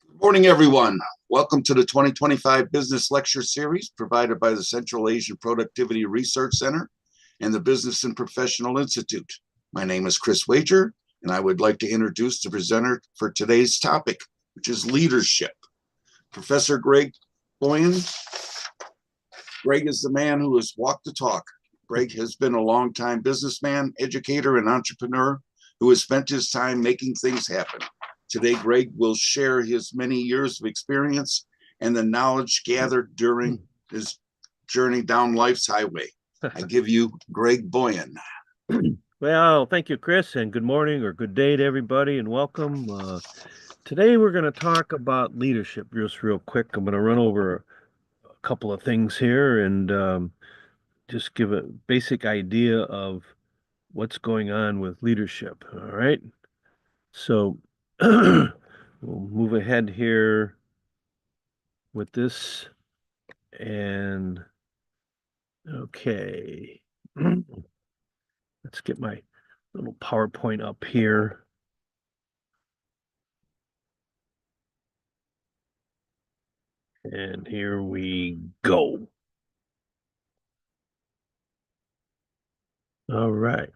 Good morning, everyone. Welcome to the 2025 Business Lecture Series provided by the Central Asian Productivity Research Center and the Business and Professional Institute. My name is Chris Wager, and I would like to introduce the presenter for today's topic, which is leadership. Professor Greg Boyan. Greg is the man who has walked the talk. Greg has been a longtime businessman, educator, and entrepreneur who has spent his time making things happen. Today, Greg will share his many years of experience and the knowledge gathered during his journey down life's highway. I give you Greg Boyan. Well, thank you, Chris, and good morning or good day to everybody, and welcome. Today we're going to talk about leadership just real quick. I'm going to run over a couple of things here and just give a basic idea of what's going on with leadership. All right. So we'll move ahead here with this. And okay. Let's get my little PowerPoint up here. And here we go. All right.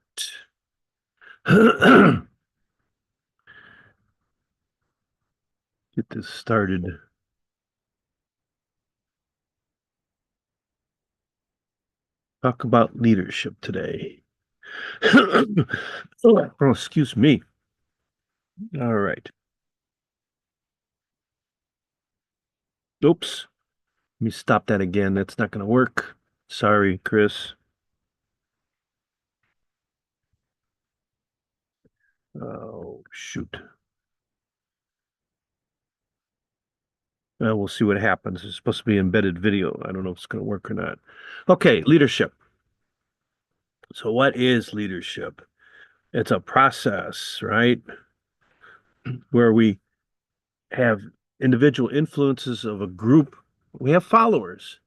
Get this started. Talk about leadership today. Oh, excuse me. All right. Oops. Let me stop that again. That's not going to work. Sorry, Chris. Oh, shoot. We'll see what happens. It's supposed to be embedded video. I don't know if it's going to work or not. Okay, leadership. So what is leadership? It's a process, right? Where we have individual influences of a group. We have followers,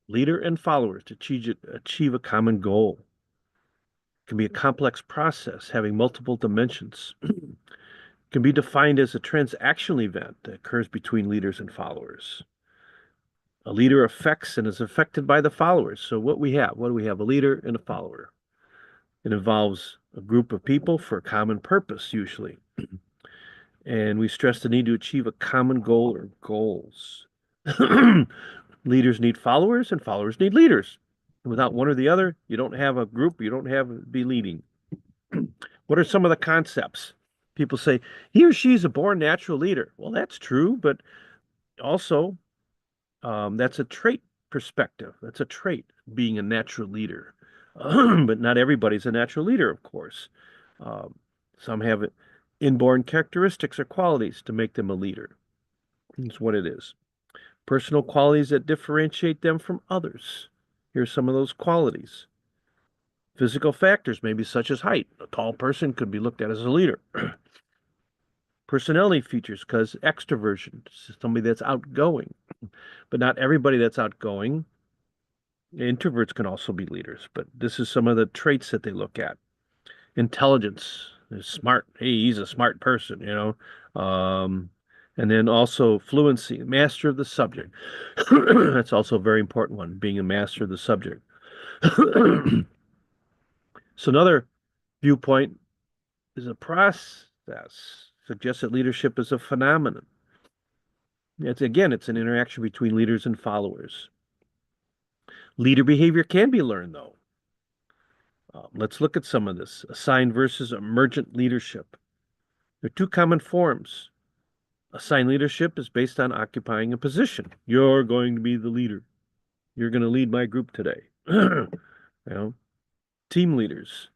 leader and followers to achieve a common goal. It can be a complex process having multiple dimensions. It can be defined as a transactional event that occurs between leaders and followers. A leader affects and is affected by the followers. So what do we have? A leader and a follower. It involves a group of people for a common purpose, usually. And we stress the need to achieve a common goal or goals. Leaders need followers and followers need leaders. Without one or the other, you don't have a group, you don't have be leading. What are some of the concepts? People say he or she is a born natural leader. Well, that's true, but also that's a trait perspective. That's a trait, being a natural leader. But not everybody's a natural leader, of course. Um, some have inborn characteristics or qualities to make them a leader. That's what it is. Personal qualities that differentiate them from others. Here's some of those qualities. Physical factors, maybe such as height. A tall person could be looked at as a leader. Personality features, because extroversion, somebody that's outgoing. But not everybody that's outgoing. Introverts can also be leaders, but this is some of the traits that they look at. Intelligence is smart. Hey, he's a smart person, you know. And then also fluency, master of the subject. That's also a very important one, being a master of the subject. So another viewpoint is a process. Suggests that leadership is a phenomenon. It's an interaction between leaders and followers. Leader behavior can be learned, though. Let's look at some of this. Assigned versus emergent leadership. There are two common forms. Assigned leadership is based on occupying a position. You're going to be the leader. You're going to lead my group today. You know, team leaders,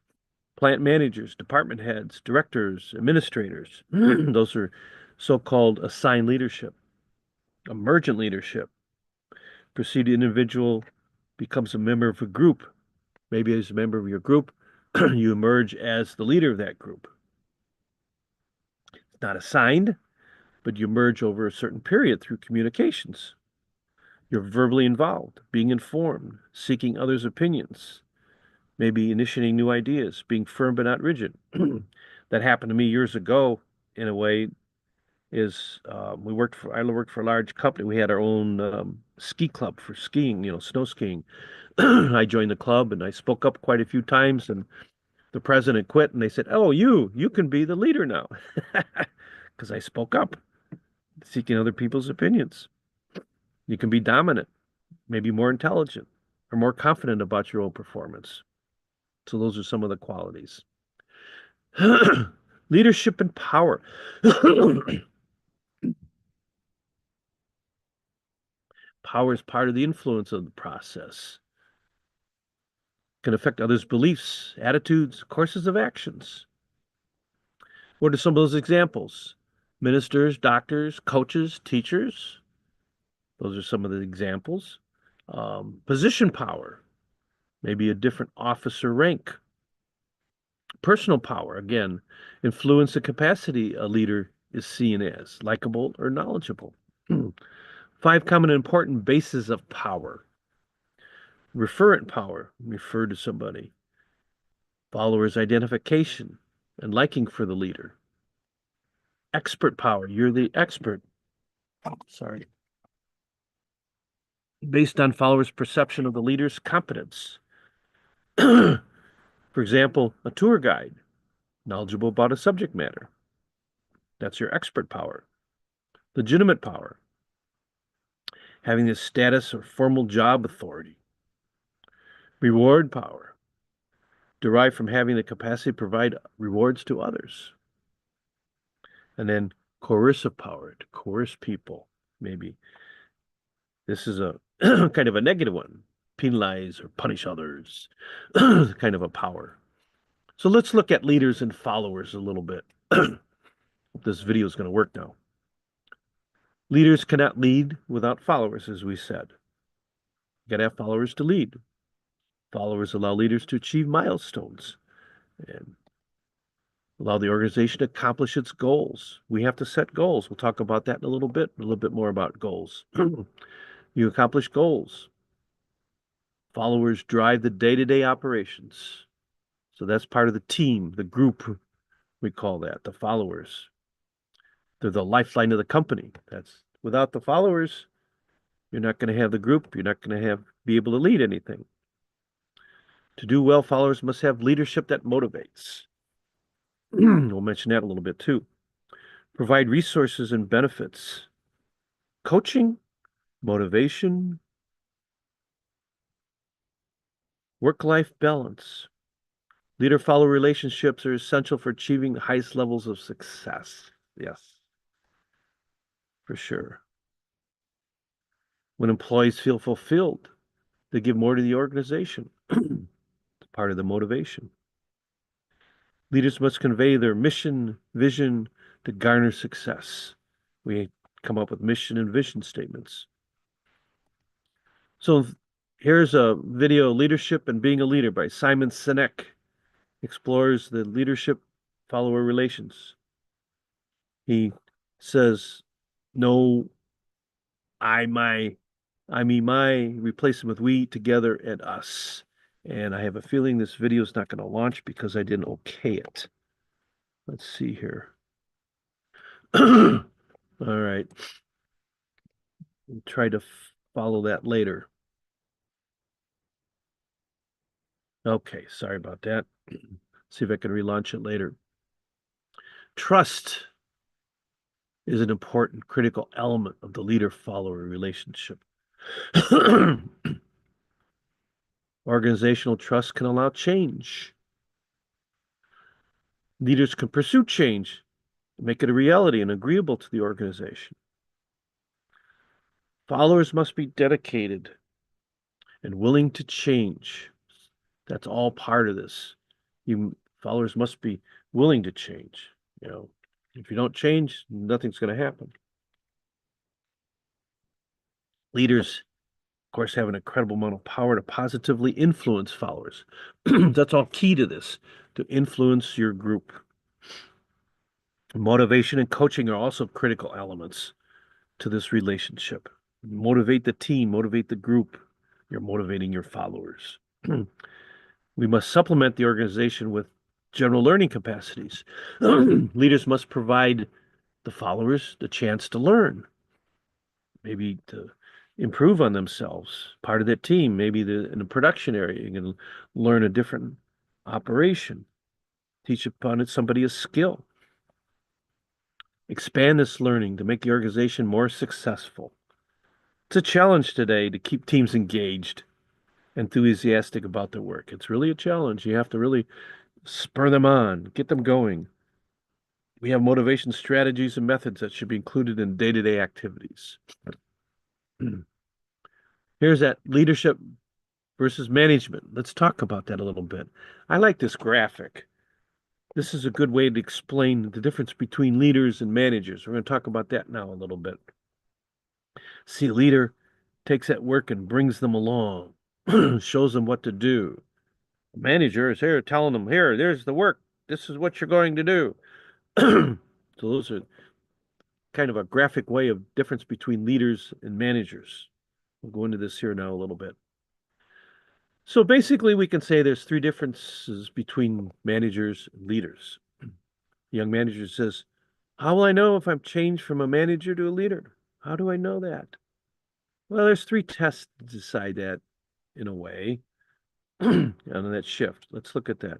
plant managers, department heads, directors, administrators. Those are so-called assigned leadership. Emergent leadership. Preceded individual becomes a member of a group. Maybe as a member of your group, you emerge as the leader of that group. It's not assigned, but you emerge over a certain period through communications. You're verbally involved, being informed, seeking others' opinions, maybe initiating new ideas, being firm but not rigid. That happened to me years ago in a way is I worked for a large company. We had our own ski club for skiing, snow skiing. I joined the club and I spoke up quite a few times, and the president quit and they said, "Oh, you can be the leader now." Because I spoke up, seeking other people's opinions. You can be dominant, maybe more intelligent, or more confident about your own performance. So those are some of the qualities. Leadership and power. Power is part of the influence of the process. Can affect others' beliefs, attitudes, courses of actions. What are some of those examples? Ministers, doctors, coaches, teachers. Those are some of the examples. Position power, maybe a different officer rank. Personal power, again, influence the capacity a leader is seen as, likable or knowledgeable. 5 common and important bases of power. Referent power, refer to somebody. Followers' identification and liking for the leader. Expert power, you're the expert. Sorry. Based on followers' perception of the leader's competence. For example, a tour guide, knowledgeable about a subject matter. That's your expert power. Legitimate power, having the status or formal job authority. Reward power, derived from having the capacity to provide rewards to others. And then coercive power, to coerce people, maybe. This is a kind of a negative one. Penalize or punish others, kind of a power. So let's look at leaders and followers a little bit. This video is going to work now. Leaders cannot lead without followers, as we said. You got to have followers to lead. Followers allow leaders to achieve milestones and allow the organization to accomplish its goals. We have to set goals. We'll talk about that in a little bit more about goals. You accomplish goals. Followers drive the day-to-day operations. So that's part of the team, the group, we call that, the followers. They're the lifeline of the company. That's without the followers, you're not going to have the group. You're not going to be able to lead anything. To do well, followers must have leadership that motivates. We'll mention that a little bit too. Provide resources and benefits. Coaching, motivation, work-life balance. Leader-follower relationships are essential for achieving the highest levels of success. Yes, for sure. When employees feel fulfilled, they give more to the organization. It's part of the motivation. Leaders must convey their mission, vision to garner success. We come up with mission and vision statements. So here's a video, Leadership and Being a Leader by Simon Sinek. Explores the leadership follower relations. He says, no, I, me, my, replace them with we, together, and us. And I have a feeling this video is not going to launch because I didn't okay it. Let's see here. All right. We'll try to follow that later. Okay, sorry about that. See if I can relaunch it later. Trust is an important critical element of the leader-follower relationship. Organizational trust can allow change. Leaders can pursue change, make it a reality and agreeable to the organization. Followers must be dedicated and willing to change. That's all part of this. Followers must be willing to change. If you don't change, nothing's going to happen. Leaders, of course, have an incredible amount of power to positively influence followers. That's all key to this, to influence your group. Motivation and coaching are also critical elements to this relationship. Motivate the team, motivate the group. You're motivating your followers. We must supplement the organization with general learning capacities. Leaders must provide the followers the chance to learn, maybe to improve on themselves. Part of that team, maybe in the production area, you can learn a different operation, teach upon it somebody a skill. Expand this learning to make the organization more successful. It's a challenge today to keep teams engaged, enthusiastic about their work. It's really a challenge. You have to really spur them on, get them going. We have motivation strategies and methods that should be included in day-to-day activities. Here's that leadership versus management. Let's talk about that a little bit. I like this graphic. This is a good way to explain the difference between leaders and managers. We're going to talk about that now a little bit. See, a leader takes that work and brings them along, shows them what to do. A manager is here telling them, here, there's the work. This is what you're going to do. So those are kind of a graphic way of difference between leaders and managers. We'll go into this here now a little bit. So basically, we can say there's three differences between managers and leaders. The young manager says, how will I know if I'm changed from a manager to a leader? How do I know that? Well, there's three tests to decide that in a way. On that shift. Let's look at that.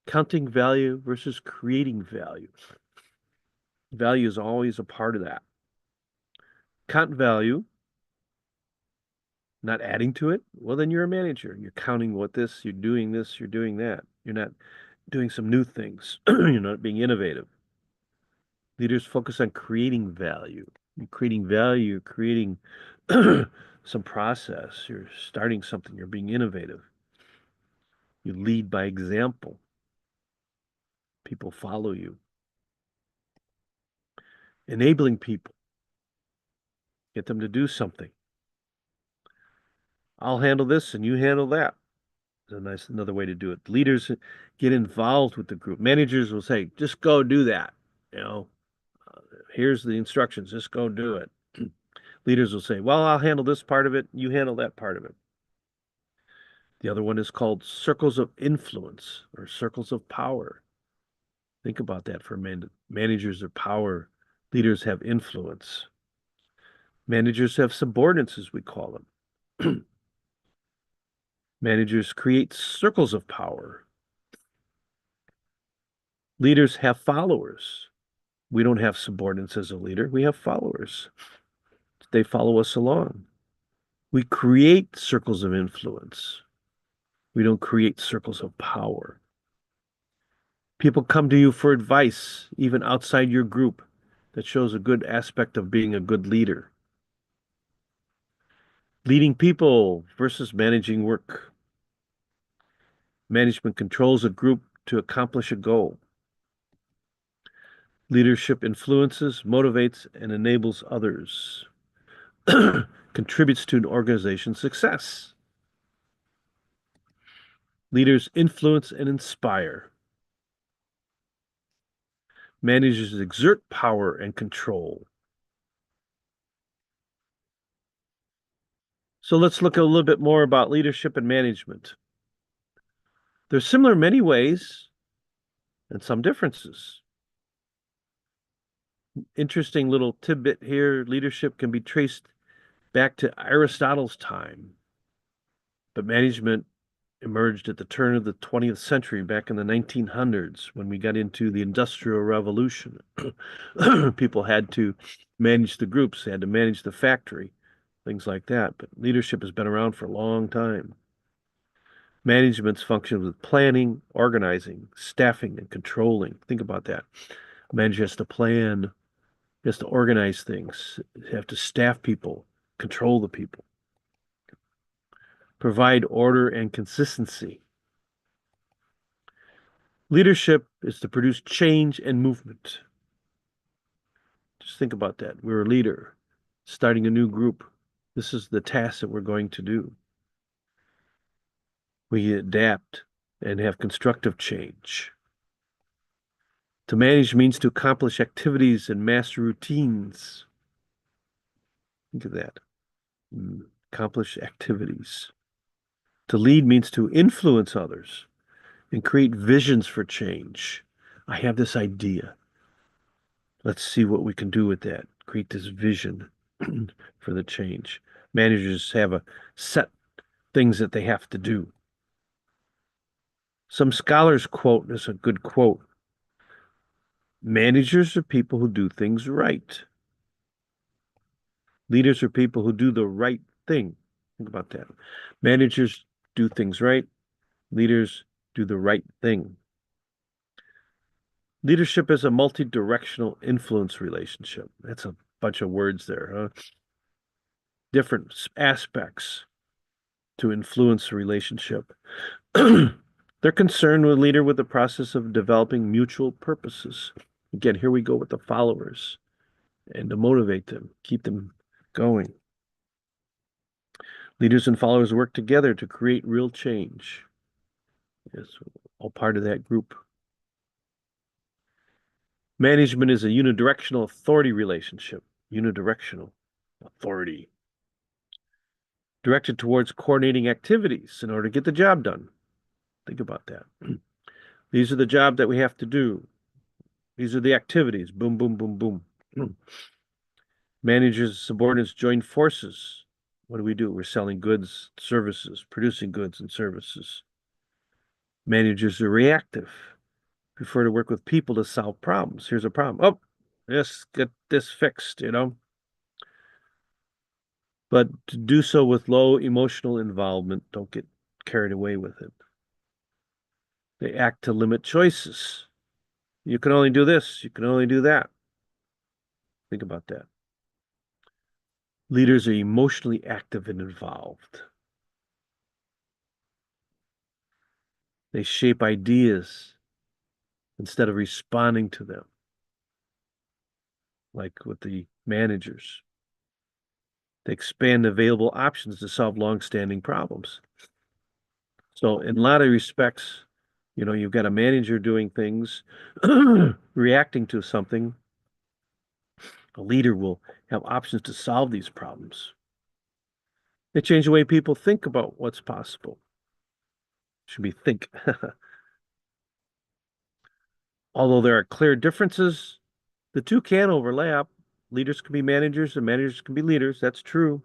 Counting value versus creating value. Value is always a part of that. Count value, not adding to it, well, then you're a manager. You're counting you're doing this, you're doing that. You're not doing some new things. You're not being innovative. Leaders focus on creating value. You're creating value, you're creating some process. You're starting something, you're being innovative. You lead by example. People follow you. Enabling people. Get them to do something. I'll handle this and you handle that. Another way to do it. Leaders get involved with the group. Managers will say, just go do that. You know, here's the instructions, just go do it. Leaders will say, well, I'll handle this part of it, you handle that part of it. The other one is called circles of influence or circles of power. Think about that for managers of power. Leaders have influence. Managers have subordinates, as we call them. Managers create circles of power. Leaders have followers. We don't have subordinates as a leader. We have followers. They follow us along. We create circles of influence. We don't create circles of power. People come to you for advice, even outside your group. That shows a good aspect of being a good leader. Leading people versus managing work. Management controls a group to accomplish a goal. Leadership influences, motivates, and enables others. Contributes to an organization's success. Leaders influence and inspire. Managers exert power and control. So let's look a little bit more about leadership and management. They're similar in many ways and some differences. Interesting little tidbit here. Leadership can be traced back to Aristotle's time, but management emerged at the turn of the 20th century, back in the 1900s, when we got into the Industrial Revolution. People had to manage the groups, they had to manage the factory, things like that. But leadership has been around for a long time. Management's function with planning, organizing, staffing, and controlling. Think about that. A manager has to plan, has to organize things, have to staff people, control the people, provide order and consistency. Leadership is to produce change and movement. Just think about that. We're a leader, starting a new group. This is the task that we're going to do. We adapt and have constructive change. To manage means to accomplish activities and master routines. Think of that. Accomplish activities. To lead means to influence others and create visions for change. I have this idea. Let's see what we can do with that. Create this vision for the change. Managers have a set things that they have to do. Some scholars quote, this is a good quote, managers are people who do things right. Leaders are people who do the right thing. Think about that. Managers do things right. Leaders do the right thing. Leadership is a multi-directional influence relationship. That's a bunch of words there, huh? Different aspects to influence a relationship. They're concerned with leader with the process of developing mutual purposes. Again, here we go with the followers and to motivate them, keep them going. Leaders and followers work together to create real change. It's all part of that group. Management is a unidirectional authority relationship. Unidirectional authority. Directed towards coordinating activities in order to get the job done. Think about that. These are the job that we have to do. These are the activities. Boom, boom, boom, boom. Managers and subordinates join forces. What do? We're selling goods, services, producing goods and services. Managers are reactive, prefer to work with people to solve problems. Here's a problem. Oh, let's get this fixed, But to do so with low emotional involvement, don't get carried away with it. They act to limit choices. You can only do this, you can only do that. Think about that. Leaders are emotionally active and involved. They shape ideas instead of responding to them, like with the managers. They expand available options to solve long-standing problems. So in a lot of respects, you've got a manager doing things, reacting to something. A leader will have options to solve these problems. They change the way people think about what's possible. Should be think. Although there are clear differences, the two can overlap. Leaders can be managers and managers can be leaders. That's true.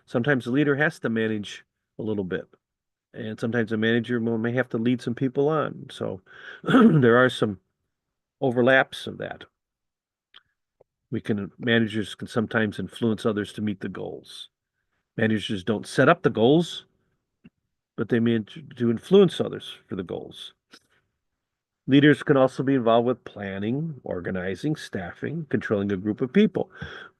Sometimes the leader has to manage a little bit. And sometimes a manager may have to lead some people on. So there are some overlaps of that. Managers can sometimes influence others to meet the goals. Managers don't set up the goals, but they mean to influence others for the goals. Leaders can also be involved with planning, organizing, staffing, controlling a group of people.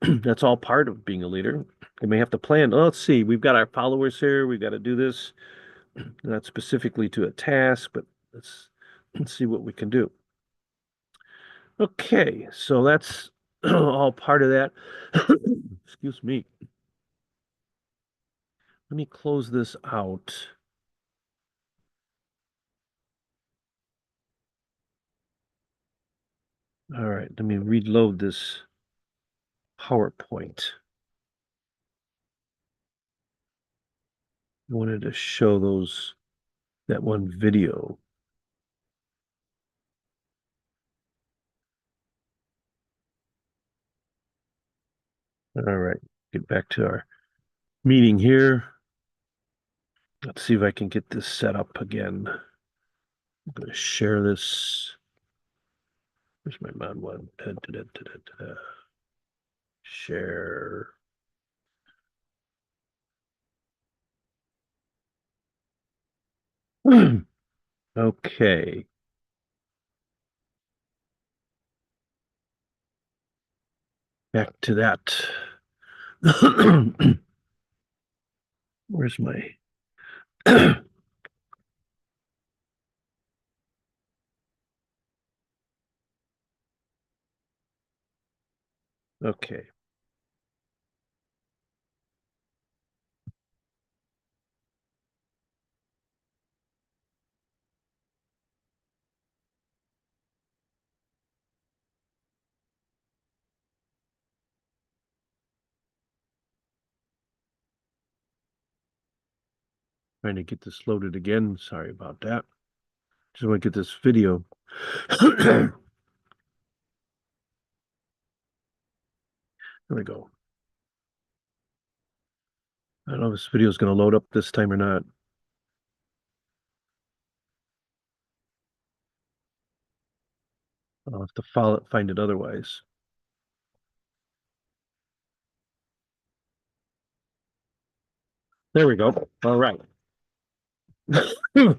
That's all part of being a leader. They may have to plan. Oh, let's see, we've got our followers here. We've got to do this, not specifically to a task, but let's see what we can do. Okay, so that's all part of that. Excuse me. Let me close this out. All right, let me reload this PowerPoint. I wanted to show that one video. All right, get back to our meeting here. Let's see if I can get this set up again. I'm going to share this. Where's my mod one? Share. Okay. Back to that. Where's my okay. Trying to get this loaded again. Sorry about that. Just want to get this video. There we go. I don't know if this video is going to load up this time or not. I'll have to follow it, find it otherwise. There we go. All right. One thing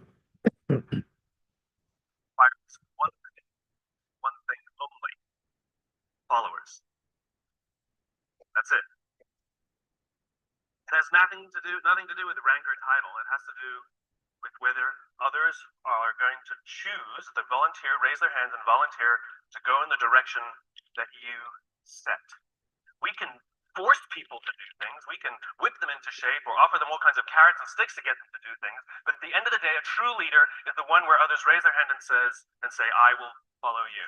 only: followers. That's it. It has nothing to do with rank or title. It has to do with whether others are going to choose, to volunteer, raise their hands and volunteer to go in the direction that you set. We can force people to do things. We can whip them into shape or offer them all kinds of carrots and sticks to get them to do things. But at the end of the day, a true leader is the one where others raise their hand and say, I will follow you.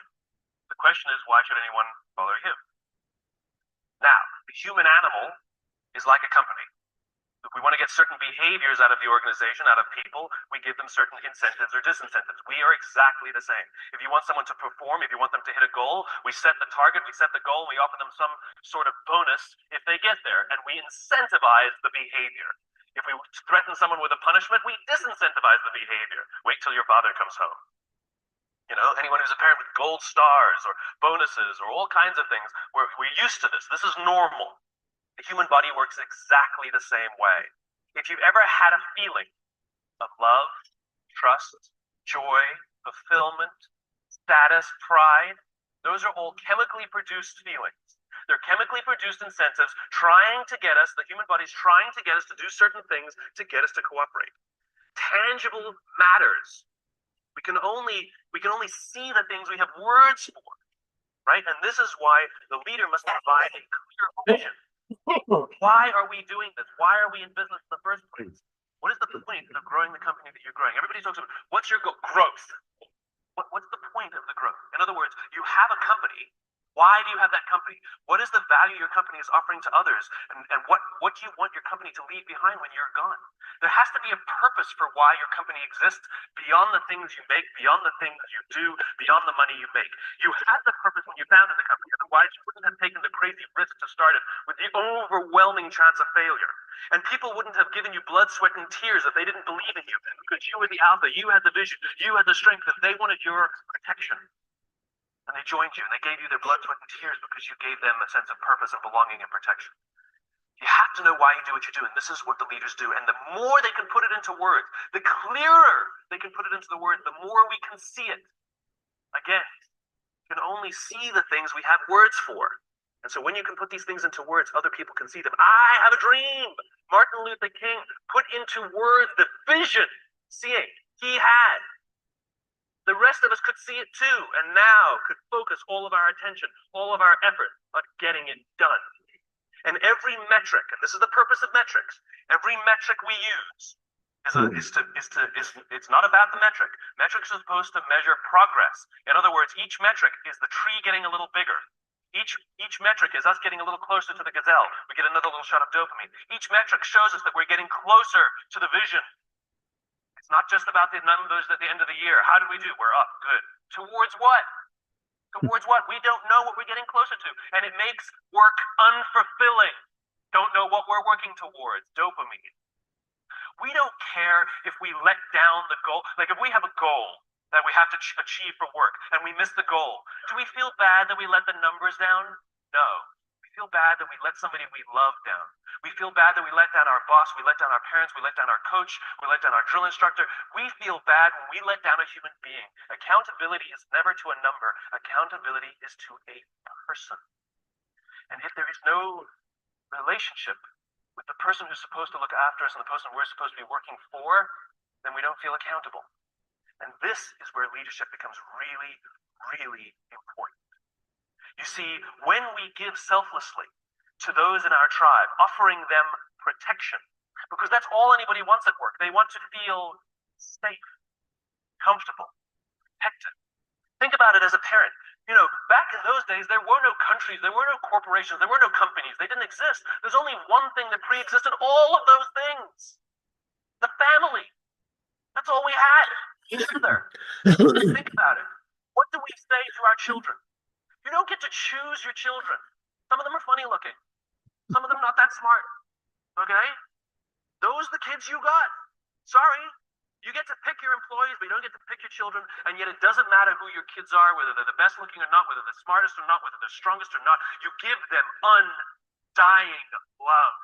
The question is, why should anyone follow you? Now, the human animal is like a company. If we want to get certain behaviors out of the organization, out of people, we give them certain incentives or disincentives. We are exactly the same. If you want someone to perform, if you want them to hit a goal, we set the target, we set the goal, we offer them some sort of bonus if they get there, and we incentivize the behavior. If we threaten someone with a punishment, we disincentivize the behavior. Wait till your father comes home. You know, anyone who's a parent with gold stars or bonuses or all kinds of things, we're used to this. This is normal. The human body works exactly the same way. If you've ever had a feeling of love, trust, joy, fulfillment, status, pride, those are all chemically produced feelings. They're chemically produced incentives trying to get us, the human body's trying to get us to do certain things to get us to cooperate. Tangible matters. We can only see the things we have words for, right? And this is why the leader must provide a clear vision. Why are we doing this? Why are we in business in the first place? What is the point of growing the company that you're growing? Everybody talks about, what's your goal? Growth. What's the point of the growth? In other words, you have a company. Why do you have that company? What is the value your company is offering to others? And what do you want your company to leave behind when you're gone? There has to be a purpose for why your company exists beyond the things you make, beyond the things you do, beyond the money you make. You had the purpose when you founded the company. Otherwise, you wouldn't have taken the crazy risk to start it with the overwhelming chance of failure. And people wouldn't have given you blood, sweat, and tears if they didn't believe in you, because you were the alpha, you had the vision, you had the strength, and they wanted your protection. And they joined you, and they gave you their blood, sweat, and tears because you gave them a sense of purpose and belonging and protection. You have to know why you do what you do, and this is what the leaders do. And the more they can put it into words, the clearer they can put it into the words, the more we can see it. Again, you can only see the things we have words for. And so when you can put these things into words, other people can see them. I have a dream. Martin Luther King put into words the vision, seeing he had. The rest of us could see it too, and now could focus all of our attention, all of our effort on getting it done. And every metric, and this is the purpose of metrics, every metric we use it's not about the metric. Metrics are supposed to measure progress. In other words, each metric is the tree getting a little bigger. Each metric is us getting a little closer to the gazelle. We get another little shot of dopamine. Each metric shows us that we're getting closer to the vision. It's not just about the numbers at the end of the year. How do we do? We're up. Good. Towards what? Towards what? We don't know what we're getting closer to. And it makes work unfulfilling. Don't know what we're working towards. Dopamine. We don't care if we let down the goal. Like if we have a goal that we have to achieve for work and we miss the goal, do we feel bad that we let the numbers down? No. We feel bad that we let somebody we love down. We feel bad that we let down our boss, we let down our parents, we let down our coach, we let down our drill instructor. We feel bad when we let down a human being. Accountability is never to a number. Accountability is to a person. And if there is no relationship with the person who's supposed to look after us and the person we're supposed to be working for, then we don't feel accountable. And this is where leadership becomes really, really important. You see, when we give selflessly to those in our tribe, offering them protection, because that's all anybody wants at work. They want to feel safe, comfortable, protected. Think about it as a parent. You know, back in those days, there were no countries, there were no corporations, there were no companies. They didn't exist. There's only one thing that pre-existed all of those things. The family. That's all we had. Together. Think about it. What do we say to our children? You don't get to choose your children. Some of them are funny looking. Some of them not that smart. Okay? Those are the kids you got. Sorry. You get to pick your employees, but you don't get to pick your children, and yet it doesn't matter who your kids are, whether they're the best looking or not, whether they're smartest or not, whether they're strongest or not. You give them undying love.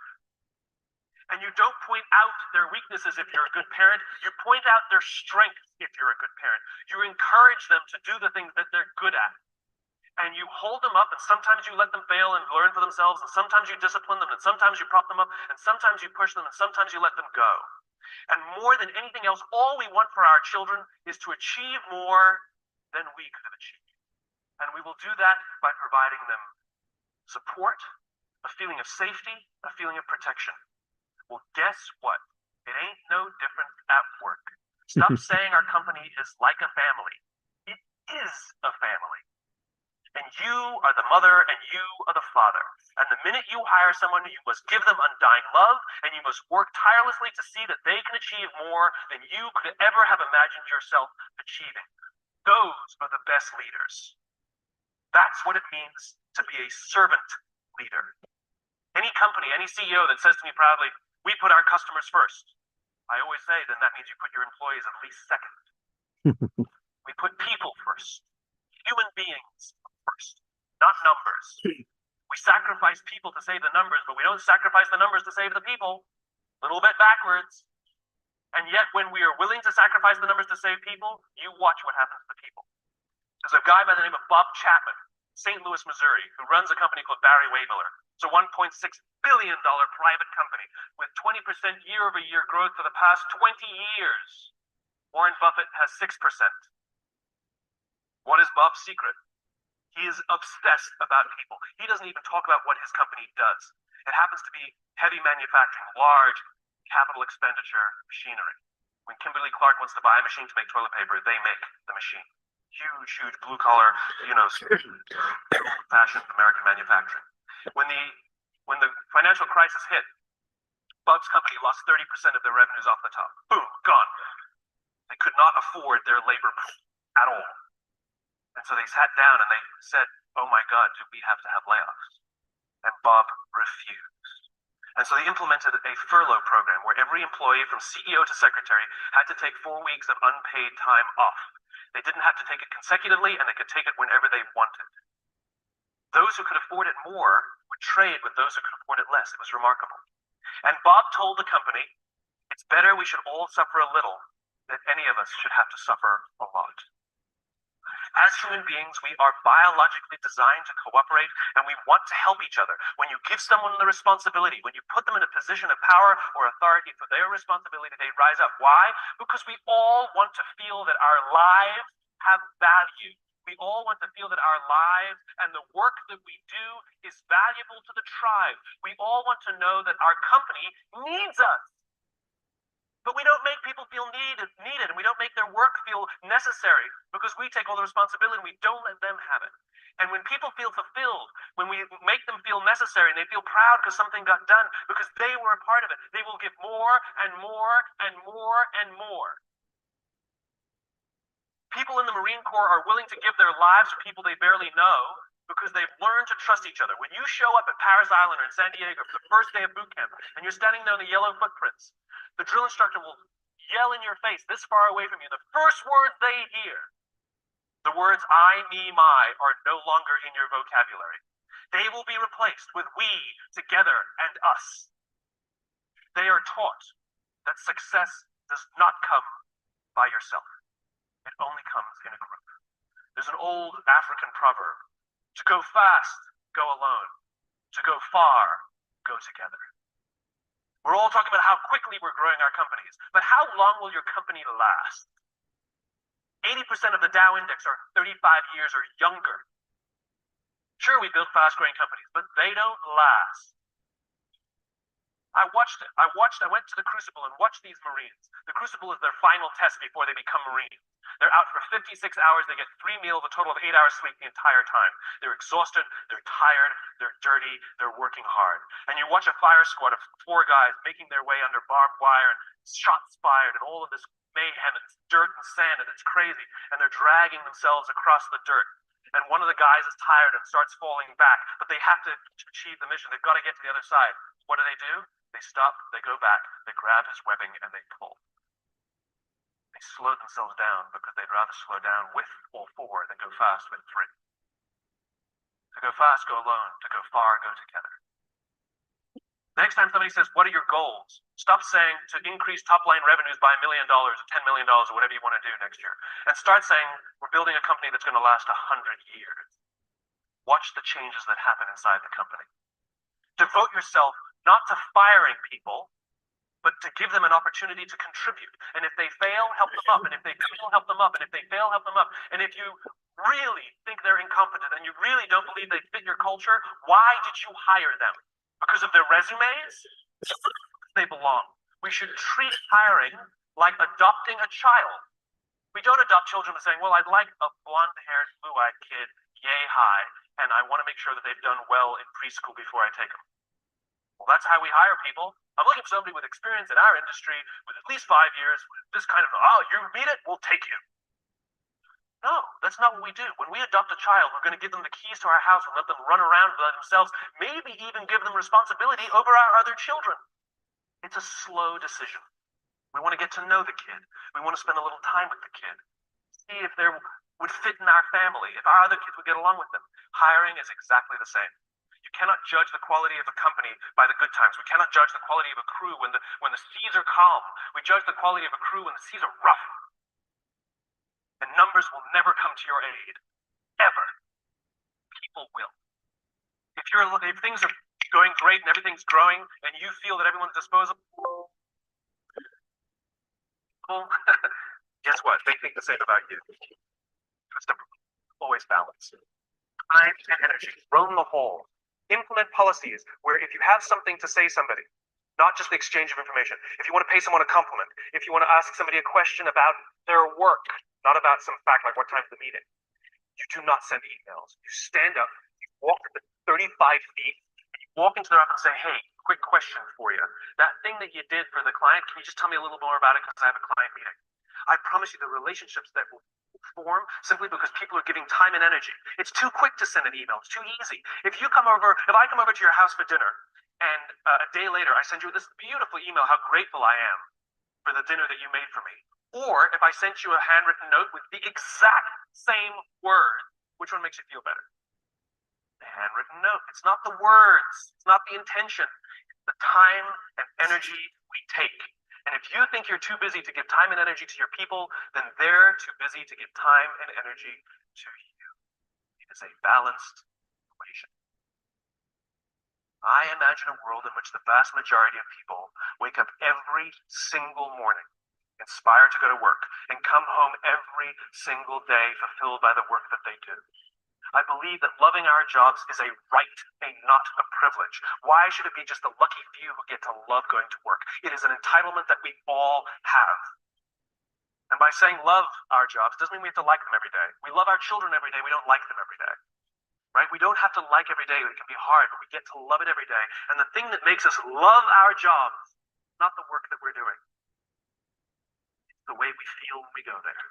And you don't point out their weaknesses if you're a good parent. You point out their strengths if you're a good parent. You encourage them to do the things that they're good at. And you hold them up, and sometimes you let them fail and learn for themselves, and sometimes you discipline them, and sometimes you prop them up, and sometimes you push them, and sometimes you let them go. And more than anything else, all we want for our children is to achieve more than we could have achieved. And we will do that by providing them support, a feeling of safety, a feeling of protection. Well, guess what? It ain't no different at work. Stop saying our company is like a family. It is a family. And you are the mother and you are the father. And the minute you hire someone, you must give them undying love, and you must work tirelessly to see that they can achieve more than you could ever have imagined yourself achieving. Those are the best leaders. That's what it means to be a servant leader. Any company, any CEO that says to me proudly, we put our customers first, I always say, then that means you put your employees at least second. We put people first, human beings first, not numbers. We sacrifice people to save the numbers, but we don't sacrifice the numbers to save the people. A little bit backwards. And yet when we are willing to sacrifice the numbers to save people, you watch what happens to people. There's a guy by the name of Bob Chapman, St. Louis, Missouri, who runs a company called Barry Wehmiller. It's a $1.6 billion private company with 20% year-over-year growth for the past 20 years. Warren Buffett has 6%. What is Bob's secret? He is obsessed about people. He doesn't even talk about what his company does. It happens to be heavy manufacturing, large capital expenditure machinery. When Kimberly-Clark wants to buy a machine to make toilet paper, they make the machine. Huge, huge blue collar, fashion American manufacturing. When the financial crisis hit, Bob's company lost 30% of their revenues off the top. Boom, gone. They could not afford their labor at all. And so they sat down and they said, oh my God, do we have to have layoffs? And Bob refused. And so they implemented a furlough program where every employee from CEO to secretary had to take 4 weeks of unpaid time off. They didn't have to take it consecutively, and they could take it whenever they wanted. Those who could afford it more would trade with those who could afford it less. It was remarkable. And Bob told the company, it's better we should all suffer a little than any of us should have to suffer a lot. As human beings, we are biologically designed to cooperate, and we want to help each other. When you give someone the responsibility, when you put them in a position of power or authority for their responsibility, they rise up. Why? Because we all want to feel that our lives have value. We all want to feel that our lives and the work that we do is valuable to the tribe. We all want to know that our company needs us. But we don't make people feel needed, and we don't make their work feel necessary because we take all the responsibility and we don't let them have it. And when people feel fulfilled, when we make them feel necessary and they feel proud because something got done, because they were a part of it, they will give more and more and more and more. People in the Marine Corps are willing to give their lives for people they barely know because they've learned to trust each other. When you show up at Paris Island or in San Diego for the first day of boot camp and you're standing there in the yellow footprints, the drill instructor will yell in your face this far away from you. The first words they hear, the words I, me, my, are no longer in your vocabulary. They will be replaced with we, together, and us. They are taught that success does not come by yourself. It only comes in a group. There's an old African proverb: to go fast, go alone. To go far, go together. We're all talking about how quickly we're growing our companies, but how long will your company last? 80% of the Dow Index are 35 years or younger. Sure, we build fast-growing companies, but they don't last. I went to the Crucible and watched these Marines. The Crucible is their final test before they become Marines. They're out for 56 hours. They get 3 meals, a total of 8 hours sleep the entire time. They're exhausted, they're tired, they're dirty, they're working hard. And you watch a fire squad of 4 guys making their way under barbed wire and shots fired and all of this mayhem and dirt and sand, and it's crazy. And they're dragging themselves across the dirt. and one of the guys is tired and starts falling back, but they have to achieve the mission. They've got to get to the other side. What do? They stop, they go back, they grab his webbing, and they pull. They slow themselves down because they'd rather slow down with all four than go fast with three. To go fast, go alone. To go far, go together. Next time somebody says, what are your goals? Stop saying to increase top line revenues by $1 million or $10 million or whatever you want to do next year. And start saying, we're building a company that's going to last 100 years. Watch the changes that happen inside the company. Devote yourself not to firing people, but to give them an opportunity to contribute. And if they fail, help them up. And if they fail, help them up. And if they fail, help them up. And if you really think they're incompetent and you really don't believe they fit your culture, why did you hire them? Because of their resumes? They belong. We should treat hiring like adopting a child. We don't adopt children by saying, well, I'd like a blonde-haired, blue-eyed kid, yay high, and I want to make sure that they've done well in preschool before I take them. Well, that's how we hire people. I'm looking for somebody with experience in our industry with at least 5 years, with this kind of, oh, you meet it, we'll take you. No, that's not what we do. When we adopt a child, we're going to give them the keys to our house and let them run around by themselves, maybe even give them responsibility over our other children. It's a slow decision. We want to get to know the kid. We want to spend a little time with the kid. See if they would fit in our family, if our other kids would get along with them. Hiring is exactly the same. You cannot judge the quality of a company by the good times. We cannot judge the quality of a crew when the seas are calm. We judge the quality of a crew when the seas are rough. And numbers will never come to your aid. Ever. People will. If things are going great and everything's growing and you feel that everyone's disposable, guess what? They think the same about you. Just always balance. Time and energy. Roam the hall. Implement policies where if you have something to say somebody, not just the exchange of information, if you want to pay someone a compliment, if you want to ask somebody a question about their work, not about some fact like what time's the meeting, you do not send emails. You stand up, you walk the 35 feet, you walk into their office and say, hey, quick question for you. That thing that you did for the client, can you just tell me a little more about it because I have a client meeting? I promise you the relationships that will form simply because people are giving time and energy. It's too quick to send an email. It's too easy. If I come over to your house for dinner and a day later I send you this beautiful email how grateful I am for the dinner that you made for me, or if I sent you a handwritten note with the exact same word, which one makes you feel better? The handwritten note. It's not the words. It's not the intention. It's the time and energy we take. And if you think you're too busy to give time and energy to your people, then they're too busy to give time and energy to you. It is a balanced equation. I imagine a world in which the vast majority of people wake up every single morning inspired to go to work and come home every single day fulfilled by the work that they do. I believe that loving our jobs is a right, not a privilege. Why should it be just the lucky few who get to love going to work? It is an entitlement that we all have. And by saying love our jobs doesn't mean we have to like them every day. We love our children every day. We don't like them every day. Right? We don't have to like every day. It can be hard, but we get to love it every day. And the thing that makes us love our jobs, not the work that we're doing, the way we feel when we go there.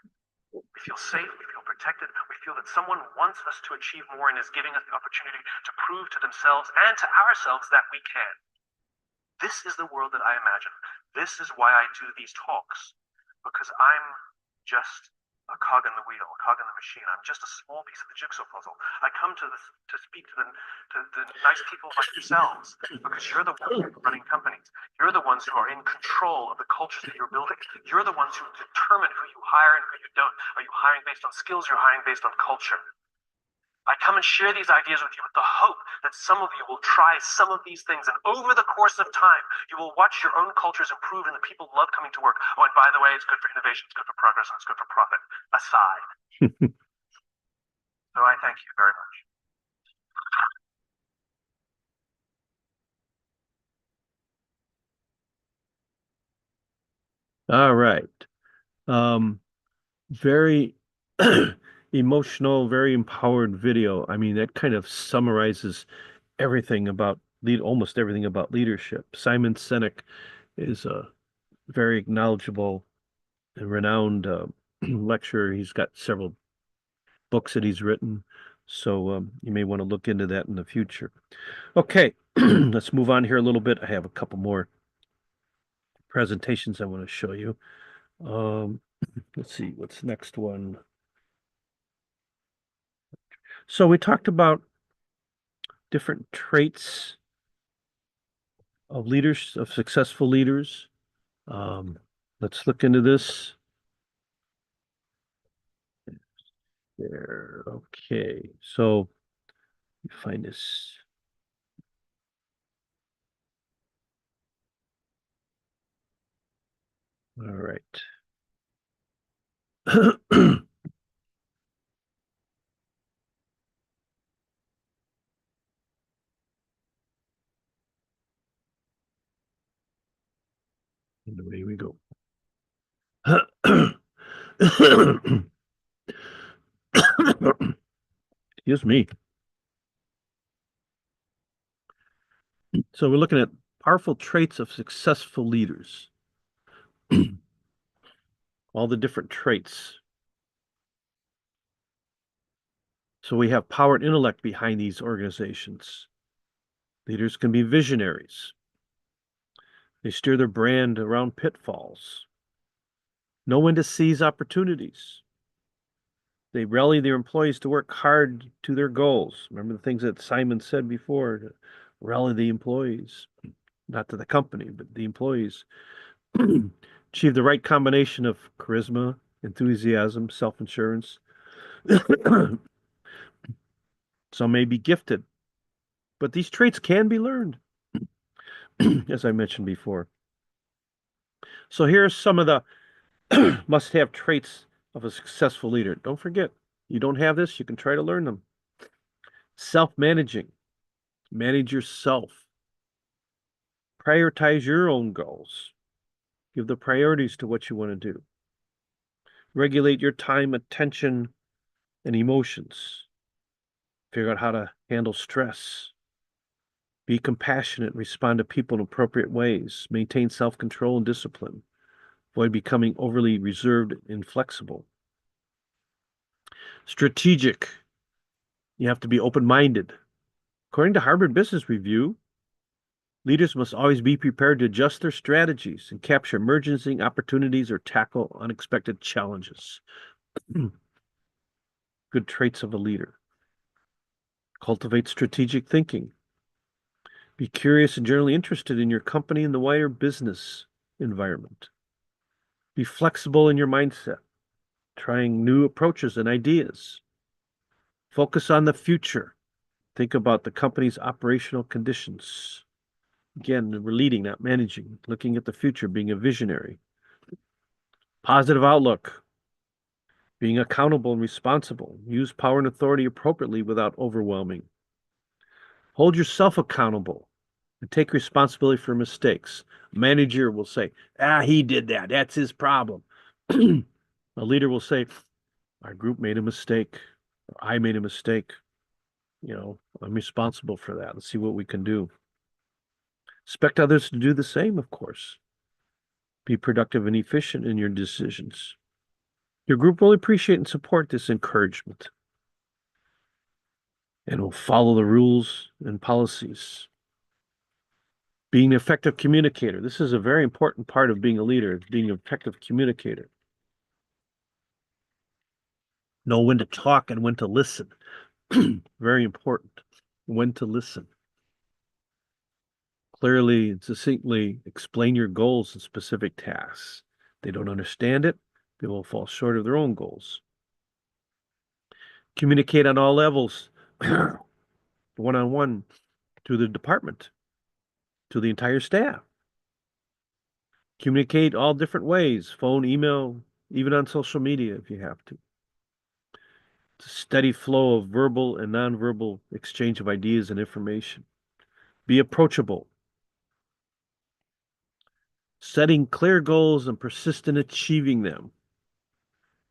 We feel safe, we feel protected, we feel that someone wants us to achieve more and is giving us the opportunity to prove to themselves and to ourselves that we can. This is the world that I imagine. This is why I do these talks, because I'm just a cog in the wheel, a cog in the machine. I'm just a small piece of the jigsaw puzzle. I come to speak to the nice people like yourselves, because you're the ones who are running companies. You're the ones who are in control of the cultures that you're building. You're the ones who determine who you hire and who you don't. Are you hiring based on skills? You're hiring based on culture. I come and share these ideas with you with the hope that some of you will try some of these things. And over the course of time, you will watch your own cultures improve and the people love coming to work. Oh, and by the way, it's good for innovation, it's good for progress, and it's good for profit. Aside. So I thank you very much. All right. Very emotional, very empowered video. I mean, that kind of summarizes everything about almost everything about leadership. Simon Sinek is a very knowledgeable and renowned lecturer. He's got several books that he's written. So you may want to look into that in the future. Okay, let's move on here a little bit. I have a couple more presentations I want to show you. Let's see, what's the next one? So we talked about different traits of leaders, of successful leaders. Let's look into this. There, okay. So you find this. All right. And away we go. Excuse me. So we're looking at powerful traits of successful leaders. All the different traits. So we have power and intellect behind these organizations. Leaders can be visionaries. They steer their brand around pitfalls. Know when to seize opportunities. They rally their employees to work hard to their goals. Remember the things that Simon said before, to rally the employees, not to the company, but the employees. Achieve the right combination of charisma, enthusiasm, self-assurance. Some may be gifted, but these traits can be learned, as I mentioned before. So here's some of the must-have traits of a successful leader. Don't forget, you don't have this, you can try to learn them. Self-managing. Manage yourself. Prioritize your own goals. Give the priorities to what you want to do. Regulate your time, attention, and emotions. Figure out how to handle stress. Be compassionate, respond to people in appropriate ways. Maintain self-control and discipline. Avoid becoming overly reserved and inflexible. Strategic. You have to be open-minded. According to Harvard Business Review, leaders must always be prepared to adjust their strategies and capture emerging opportunities or tackle unexpected challenges. Good traits of a leader. Cultivate strategic thinking. Be curious and generally interested in your company and the wider business environment. Be flexible in your mindset, trying new approaches and ideas. Focus on the future. Think about the company's operational conditions. Again, we're leading, not managing, looking at the future, being a visionary. Positive outlook. Being accountable and responsible. Use power and authority appropriately without overwhelming. Hold yourself accountable and take responsibility for mistakes. A manager will say, he did that. That's his problem. A leader will say, our group made a mistake. Or I made a mistake. I'm responsible for that. Let's see what we can do. Expect others to do the same, of course. Be productive and efficient in your decisions. Your group will appreciate and support this encouragement and will follow the rules and policies. Being an effective communicator. This is a very important part of being a leader, being an effective communicator. Know when to talk and when to listen. Very important. When to listen. Clearly and succinctly explain your goals and specific tasks. If they don't understand it, they will fall short of their own goals. Communicate on all levels, one-on-one, to the department, to the entire staff. Communicate all different ways, phone, email, even on social media if you have to. It's a steady flow of verbal and nonverbal exchange of ideas and information. Be approachable. Setting clear goals and persist in achieving them.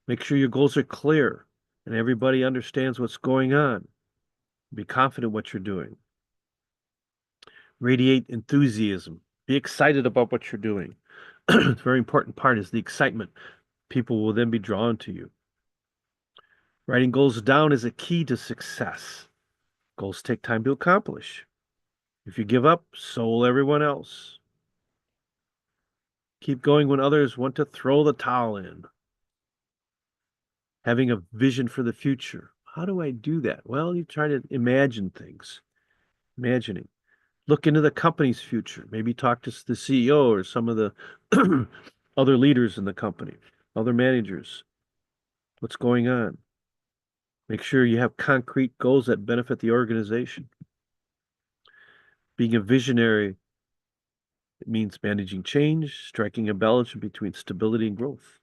Make sure your goals are clear and everybody understands what's going on. Be confident what you're doing. Radiate enthusiasm. Be excited about what you're doing. It's a very important part is the excitement. People will then be drawn to you. Writing goals down is a key to success. Goals take time to accomplish. If you give up, so will everyone else. Keep going when others want to throw the towel in. Having a vision for the future. How do I do that? Well, you try to imagine things. Imagining. Look into the company's future. Maybe talk to the CEO or some of the other leaders in the company, other managers. What's going on? Make sure you have concrete goals that benefit the organization. Being a visionary, it means managing change, striking a balance between stability and growth.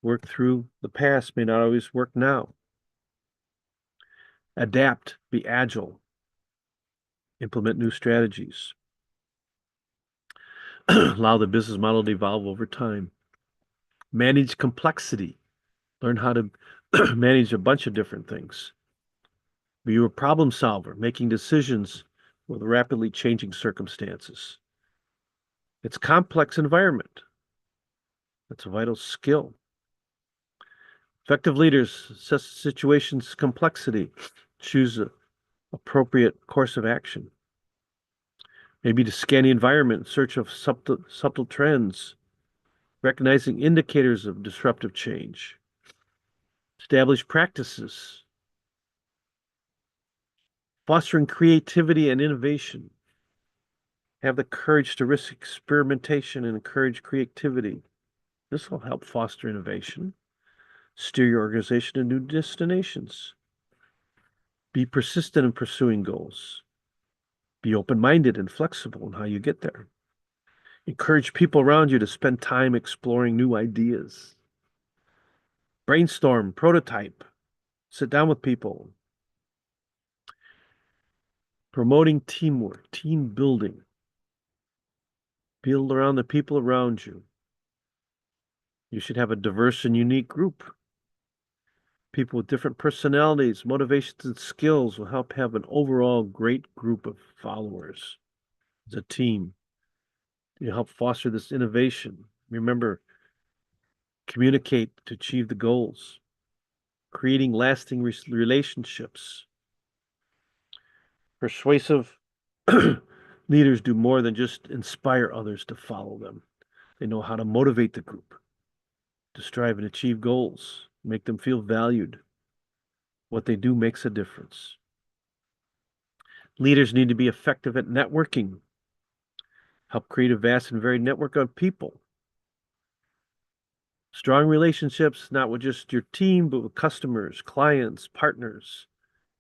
Work through the past may not always work now. Adapt, be agile, implement new strategies. Allow the business model to evolve over time. Manage complexity. Learn how to manage a bunch of different things. Be a problem solver, making decisions with rapidly changing circumstances. It's a complex environment. That's a vital skill. Effective leaders assess situations' complexity, choose an appropriate course of action. Maybe to scan the environment in search of subtle trends, recognizing indicators of disruptive change. Establish practices, fostering creativity and innovation. Have the courage to risk experimentation and encourage creativity. This will help foster innovation. Steer your organization to new destinations. Be persistent in pursuing goals. Be open-minded and flexible in how you get there. Encourage people around you to spend time exploring new ideas. Brainstorm, prototype, sit down with people. Promoting teamwork, team building. Build around the people around you. You should have a diverse and unique group. People with different personalities, motivations, and skills will help have an overall great group of followers as a team. You help foster this innovation. Remember, communicate to achieve the goals. Creating lasting relationships. Persuasive leaders do more than just inspire others to follow them. They know how to motivate the group to strive and achieve goals, make them feel valued. What they do makes a difference. Leaders need to be effective at networking, help create a vast and varied network of people. Strong relationships, not with just your team, but with customers, clients, partners,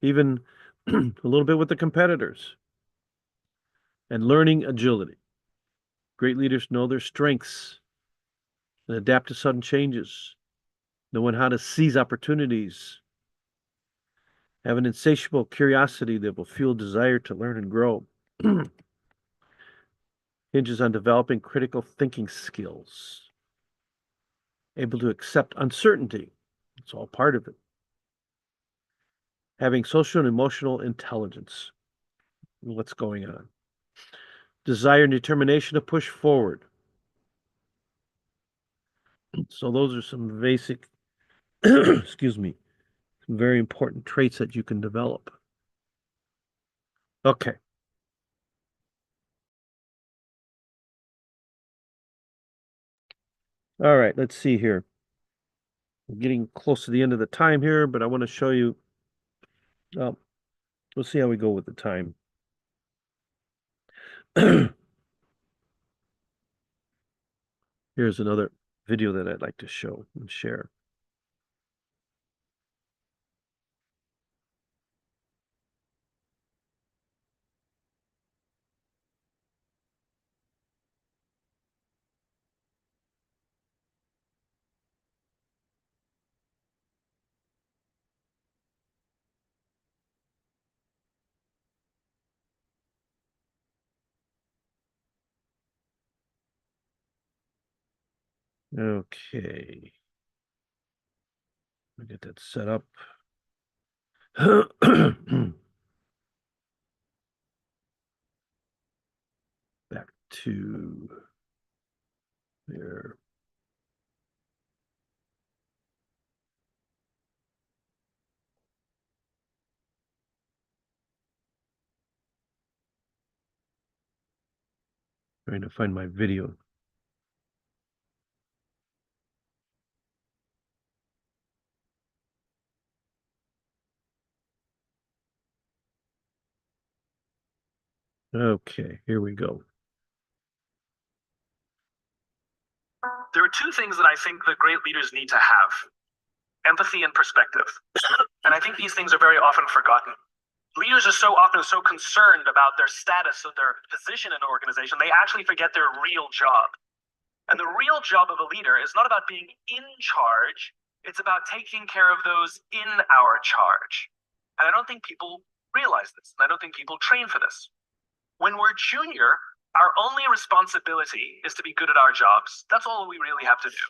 even a little bit with the competitors. And learning agility. Great leaders know their strengths and adapt to sudden changes, knowing how to seize opportunities, have an insatiable curiosity that will fuel desire to learn and grow. Hinges on developing critical thinking skills, able to accept uncertainty. It's all part of it. Having social and emotional intelligence. What's going on? Desire and determination to push forward. So those are some basic, excuse me, some very important traits that you can develop. Okay. All right, let's see here. We're getting close to the end of the time here, but I want to show you. We'll see how we go with the time. Here's another video that I'd like to show and share. Okay. Let me get that set up. Back to there. Trying to find my video. Okay, here we go. There are two things that I think that great leaders need to have: empathy and perspective. And I think these things are very often forgotten. Leaders are so often so concerned about their status or their position in an organization, they actually forget their real job. And the real job of a leader is not about being in charge, it's about taking care of those in our charge. And I don't think people realize this, and I don't think people train for this. When we're junior, our only responsibility is to be good at our jobs. That's all we really have to do.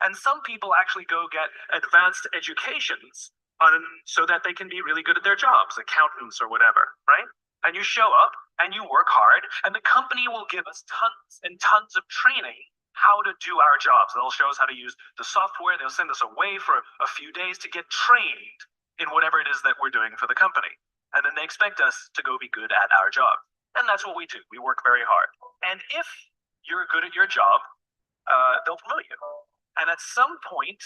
And some people actually go get advanced educations so that they can be really good at their jobs, accountants or whatever, right? And you show up and you work hard, and the company will give us tons and tons of training how to do our jobs. They'll show us how to use the software. They'll send us away for a few days to get trained in whatever it is that we're doing for the company. And then they expect us to go be good at our job. And that's what we do. We work very hard. And if you're good at your job, they'll promote you. And at some point,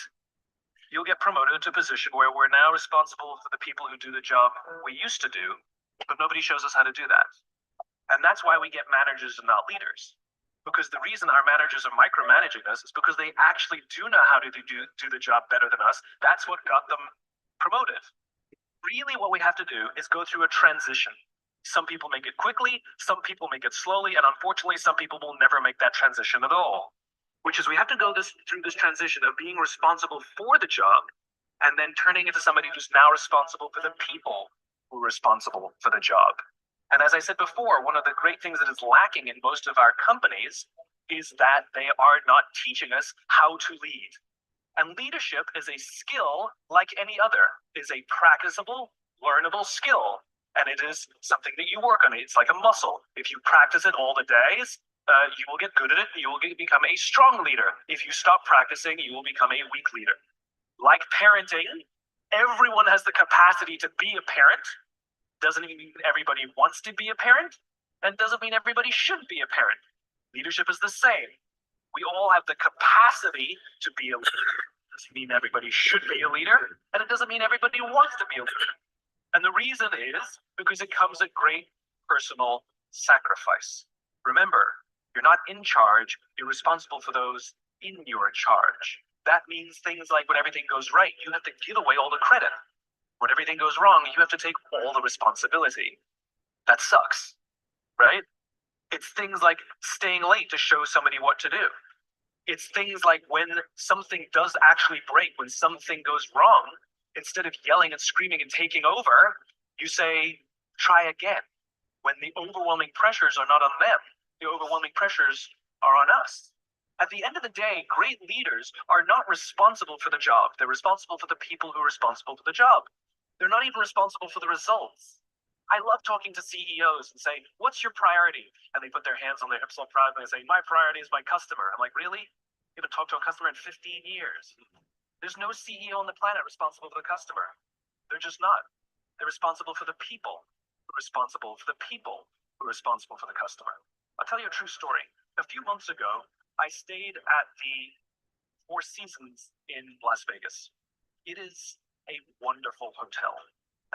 you'll get promoted to a position where we're now responsible for the people who do the job we used to do, but nobody shows us how to do that. And that's why we get managers and not leaders. Because the reason our managers are micromanaging us is because they actually do know how to do the job better than us. That's what got them promoted. Really, what we have to do is go through a transition. Some people make it quickly, some people make it slowly, and unfortunately, some people will never make that transition at all. Which is we have to go through this transition of being responsible for the job and then turning into somebody who's now responsible for the people who are responsible for the job. And as I said before, one of the great things that is lacking in most of our companies is that they are not teaching us how to lead. And leadership is a skill like any other. It is a practicable, learnable skill. And it is something that you work on. It's like a muscle. If you practice it all the days, you will get good at it. You will become a strong leader. If you stop practicing, you will become a weak leader. Like parenting, everyone has the capacity to be a parent. Doesn't mean everybody wants to be a parent, and doesn't mean everybody should be a parent. Leadership is the same. We all have the capacity to be a leader. It doesn't mean everybody should be a leader, and it doesn't mean everybody wants to be a leader. And the reason is because it comes at great personal sacrifice. Remember, you're not in charge, you're responsible for those in your charge. That means things like when everything goes right, you have to give away all the credit. When everything goes wrong, you have to take all the responsibility. That sucks, right? It's things like staying late to show somebody what to do. It's things like when something does actually break, when something goes wrong, instead of yelling and screaming and taking over, you say, try again. When the overwhelming pressures are not on them, the overwhelming pressures are on us. At the end of the day, great leaders are not responsible for the job. They're responsible for the people who are responsible for the job. They're not even responsible for the results. I love talking to CEOs and saying, what's your priority? And they put their hands on their hips all proudly and say, my priority is my customer. I'm like, really? You haven't talked to a customer in 15 years. There's no CEO on the planet responsible for the customer. They're just not. They're responsible for the people who are responsible for the people who are responsible for the customer. I'll tell you a true story. A few months ago, I stayed at the Four Seasons in Las Vegas. It is a wonderful hotel.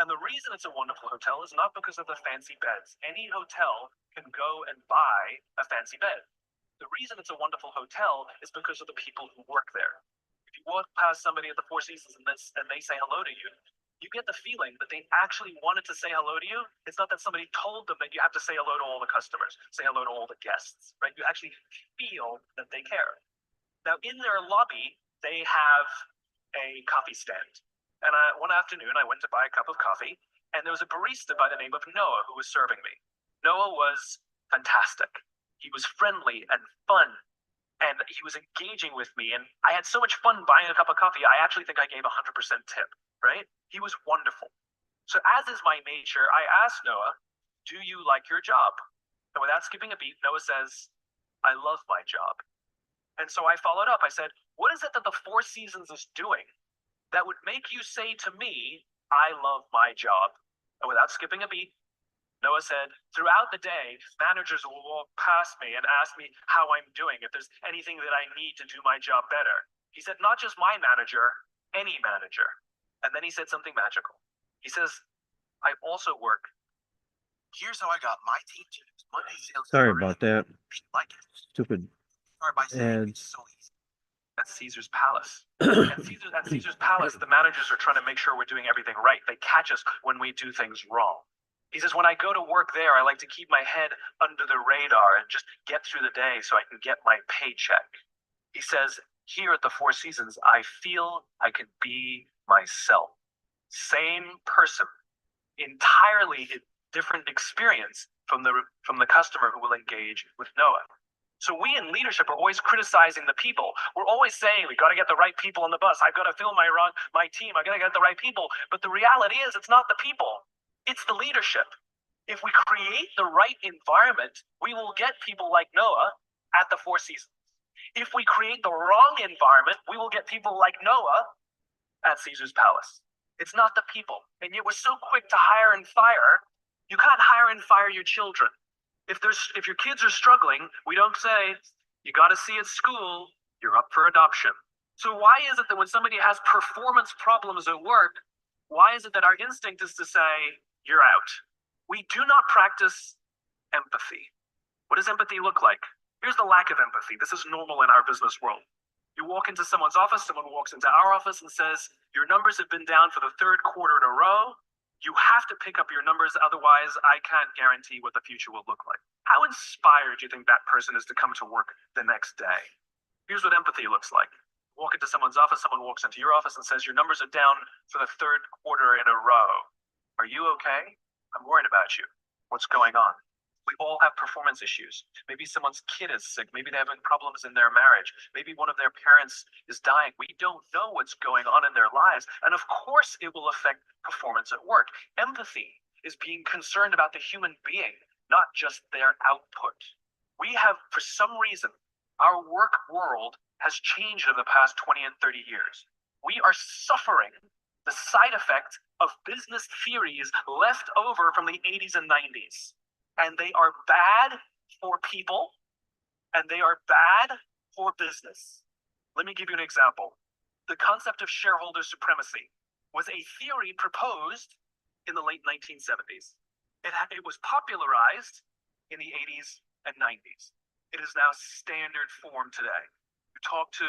And the reason it's a wonderful hotel is not because of the fancy beds. Any hotel can go and buy a fancy bed. The reason it's a wonderful hotel is because of the people who work there. If you walk past somebody at the Four Seasons and they say hello to you, you get the feeling that they actually wanted to say hello to you. It's not that somebody told them that you have to say hello to all the customers, say hello to all the guests, right? You actually feel that they care. Now, in their lobby, they have a coffee stand. And one afternoon, I went to buy a cup of coffee, and there was a barista by the name of Noah who was serving me. Noah was fantastic. He was friendly and fun, and he was engaging with me. And I had so much fun buying a cup of coffee, I actually think I gave 100% tip, right? He was wonderful. So as is my nature, I asked Noah, do you like your job? And without skipping a beat, Noah says, I love my job. And so I followed up. I said, what is it that the Four Seasons is doing that would make you say to me, I love my job? And without skipping a beat, Noah said, throughout the day, managers will walk past me and ask me how I'm doing, if there's anything that I need to do my job better. He said, not just my manager, any manager. And then he said something magical. He says, I also work. Here's how I got my team to use Monday sales. Sorry about that. Like it. Stupid Start by saying it's ads. so easy. At Caesar's Palace. At Caesar's Palace, the managers are trying to make sure we're doing everything right. They catch us when we do things wrong. He says, when I go to work there, I like to keep my head under the radar and just get through the day so I can get my paycheck. He says, here at the Four Seasons, I feel I can be myself. Same person, entirely different experience from the customer who will engage with Noah. So we in leadership are always criticizing the people. We're always saying we got to get the right people on the bus. I've got to fill my team. I got to get the right people. But the reality is, it's not the people. It's the leadership. If we create the right environment, we will get people like Noah at the Four Seasons. If we create the wrong environment, we will get people like Noah at Caesar's Palace. It's not the people. And yet we're so quick to hire and fire. You can't hire and fire your children. If your kids are struggling, we don't say, you got to see at school, you're up for adoption. So why is it that when somebody has performance problems at work, why is it that our instinct is to say, you're out? We do not practice empathy. What does empathy look like? Here's the lack of empathy. This is normal in our business world. You walk into someone's office, someone walks into our office and says, your numbers have been down for the third quarter in a row. You have to pick up your numbers, otherwise I can't guarantee what the future will look like. How inspired do you think that person is to come to work the next day? Here's what empathy looks like. Walk into someone's office, someone walks into your office and says, your numbers are down for the third quarter in a row. Are you okay? I'm worried about you. What's going on? We all have performance issues. Maybe someone's kid is sick. Maybe they're having problems in their marriage. Maybe one of their parents is dying. We don't know what's going on in their lives. And of course, it will affect performance at work. Empathy is being concerned about the human being, not just their output. We have, for some reason, our work world has changed over the past 20 and 30 years. We are suffering the side effect of business theories left over from the 80s and 90s. And they are bad for people, and they are bad for business. Let me give you an example. The concept of shareholder supremacy was a theory proposed in the late 1970s. It was popularized in the 80s and 90s. It is now standard form today. You talk to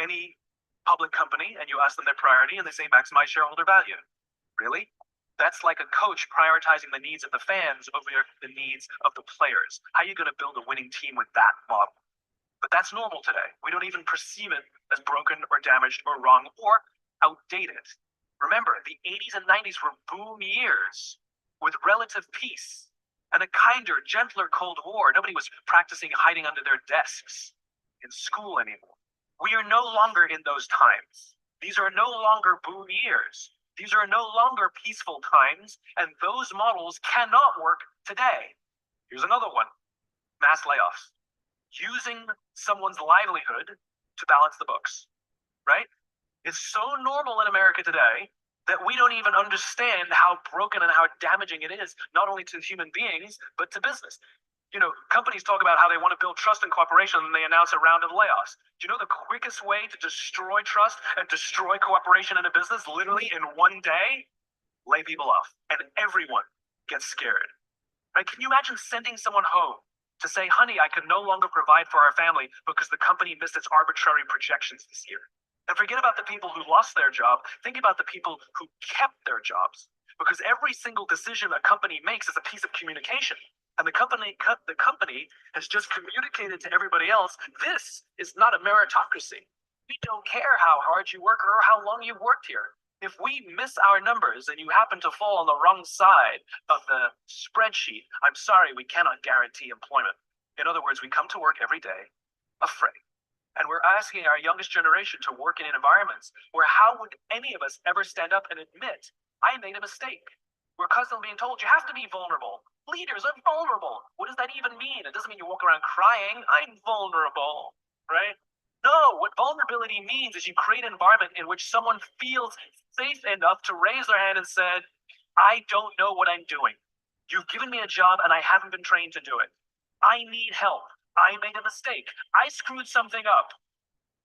any public company and you ask them their priority and they say maximize shareholder value. Really? That's like a coach prioritizing the needs of the fans over the needs of the players. How are you going to build a winning team with that model? But that's normal today. We don't even perceive it as broken or damaged or wrong or outdated. Remember, the 80s and 90s were boom years with relative peace and a kinder, gentler Cold War. Nobody was practicing hiding under their desks in school anymore. We are no longer in those times. These are no longer boom years. These are no longer peaceful times, and those models cannot work today. Here's another one. Mass layoffs. Using someone's livelihood to balance the books, right? It's so normal in America today that we don't even understand how broken and how damaging it is, not only to human beings, but to business. You know, companies talk about how they want to build trust and cooperation, and they announce a round of layoffs. Do you know the quickest way to destroy trust and destroy cooperation in a business, literally in one day? Lay people off, and everyone gets scared. Right? Can you imagine sending someone home to say, honey, I can no longer provide for our family because the company missed its arbitrary projections this year? And forget about the people who lost their job. Think about the people who kept their jobs. Because every single decision a company makes is a piece of communication. And the company has just communicated to everybody else, this is not a meritocracy. We don't care how hard you work or how long you've worked here. If we miss our numbers and you happen to fall on the wrong side of the spreadsheet, I'm sorry, we cannot guarantee employment. In other words, we come to work every day afraid. And we're asking our youngest generation to work in environments where how would any of us ever stand up and admit, I made a mistake? We're constantly being told you have to be vulnerable. Leaders are vulnerable. What does that even mean? It doesn't mean you walk around crying, I'm vulnerable, right? No, what vulnerability means is you create an environment in which someone feels safe enough to raise their hand and said, I don't know what I'm doing. You've given me a job and I haven't been trained to do it. I need help. I made a mistake. I screwed something up.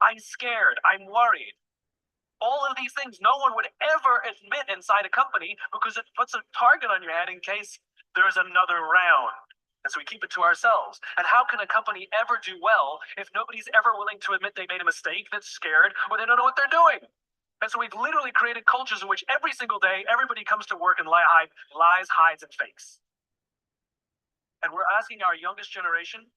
I'm scared. I'm worried. All of these things no one would ever admit inside a company because it puts a target on your head in case there's another round. And so we keep it to ourselves. And how can a company ever do well if nobody's ever willing to admit they made a mistake, that's scared, or they don't know what they're doing? And so we've literally created cultures in which every single day everybody comes to work and lies, hides, and fakes. And we're asking our youngest generation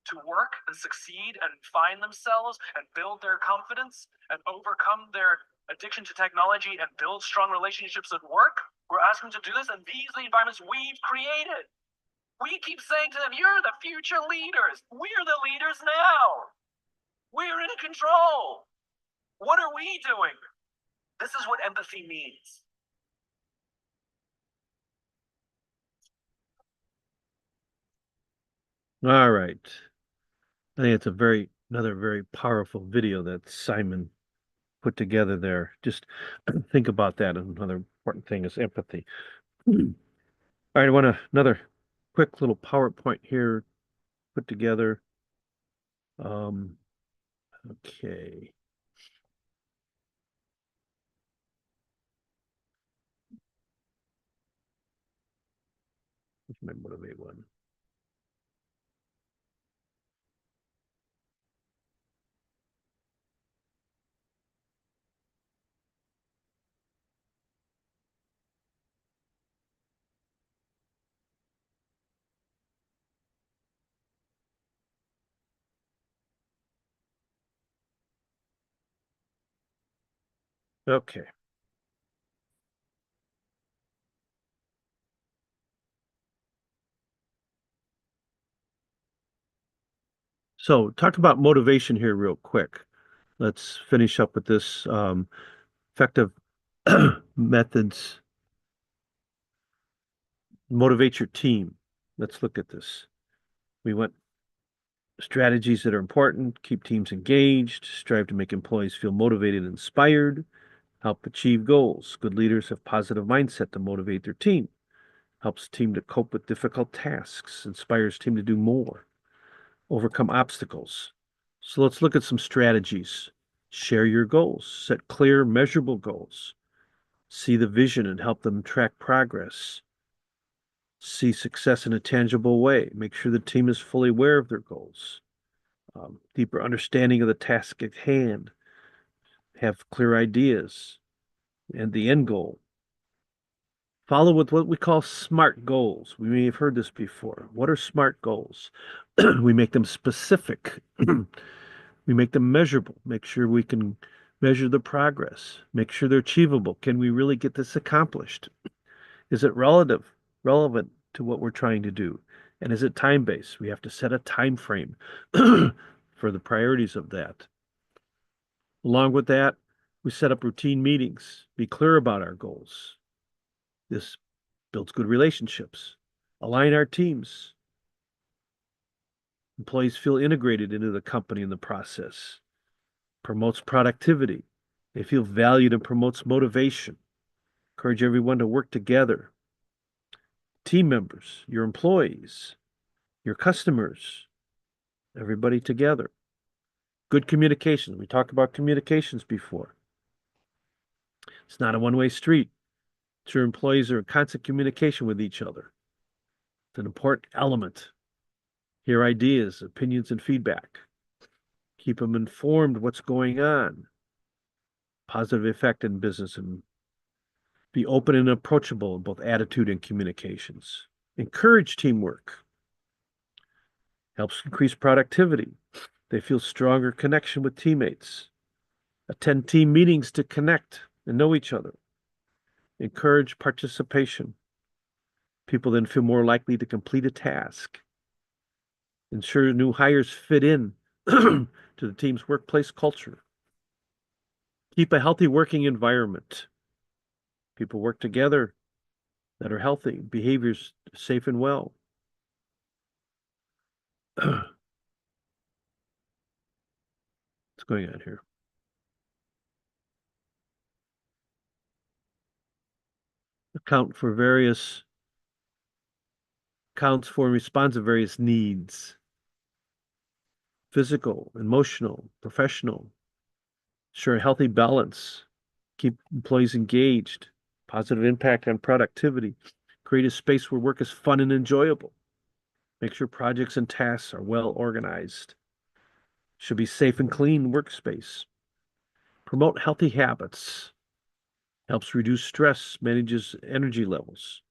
to work and succeed and find themselves and build their confidence and overcome their addiction to technology and build strong relationships at work. We're asking them to do this, and these are the environments we've created. We keep saying to them, you're the future leaders. We're the leaders now. We're in control. What are we doing? This is what empathy means. All right. I think it's another very powerful video that Simon put together there. Just think about that. Another important thing is empathy. All right, I want another quick little PowerPoint here put together. Okay. What's my motivate one? Okay. So talk about motivation here real quick. Let's finish up with this effective methods. Motivate your team. Let's look at this. We went strategies that are important, keep teams engaged, strive to make employees feel motivated and inspired, help achieve goals. Good leaders have positive mindset to motivate their team, helps team to cope with difficult tasks, inspires team to do more, overcome obstacles. So let's look at some strategies. Share your goals, set clear, measurable goals, see the vision and help them track progress, see success in a tangible way, make sure the team is fully aware of their goals, deeper understanding of the task at hand, have clear ideas and the end goal. Follow with what we call SMART goals. We may have heard this before. What are SMART goals? We make them specific. We make them measurable. Make sure we can measure the progress. Make sure they're achievable. Can we really get this accomplished? Is it relevant to what we're trying to do? And is it time-based? We have to set a time frame for the priorities of that. Along with that, we set up routine meetings, be clear about our goals. This builds good relationships. Align our teams. Employees feel integrated into the company in the process. Promotes productivity. They feel valued and promotes motivation. Encourage everyone to work together. Team members, your employees, your customers, everybody together. Good communication. We talked about communications before. It's not a one-way street. Your employees are in constant communication with each other. It's an important element. Hear ideas, opinions, and feedback. Keep them informed what's going on. Positive effect in business, and be open and approachable in both attitude and communications. Encourage teamwork. Helps increase productivity. They feel stronger connection with teammates. Attend team meetings to connect and know each other. Encourage participation. People then feel more likely to complete a task. Ensure new hires fit in to the team's workplace culture. Keep a healthy working environment. People work together that are healthy, behaviors safe and well. What's going on here? Account for various accounts for and responds to various needs. Physical, emotional, professional. Ensure a healthy balance. Keep employees engaged. Positive impact on productivity. Create a space where work is fun and enjoyable. Make sure projects and tasks are well organized. Should be safe and clean workspace. Promote healthy habits. Helps reduce stress, manages energy levels.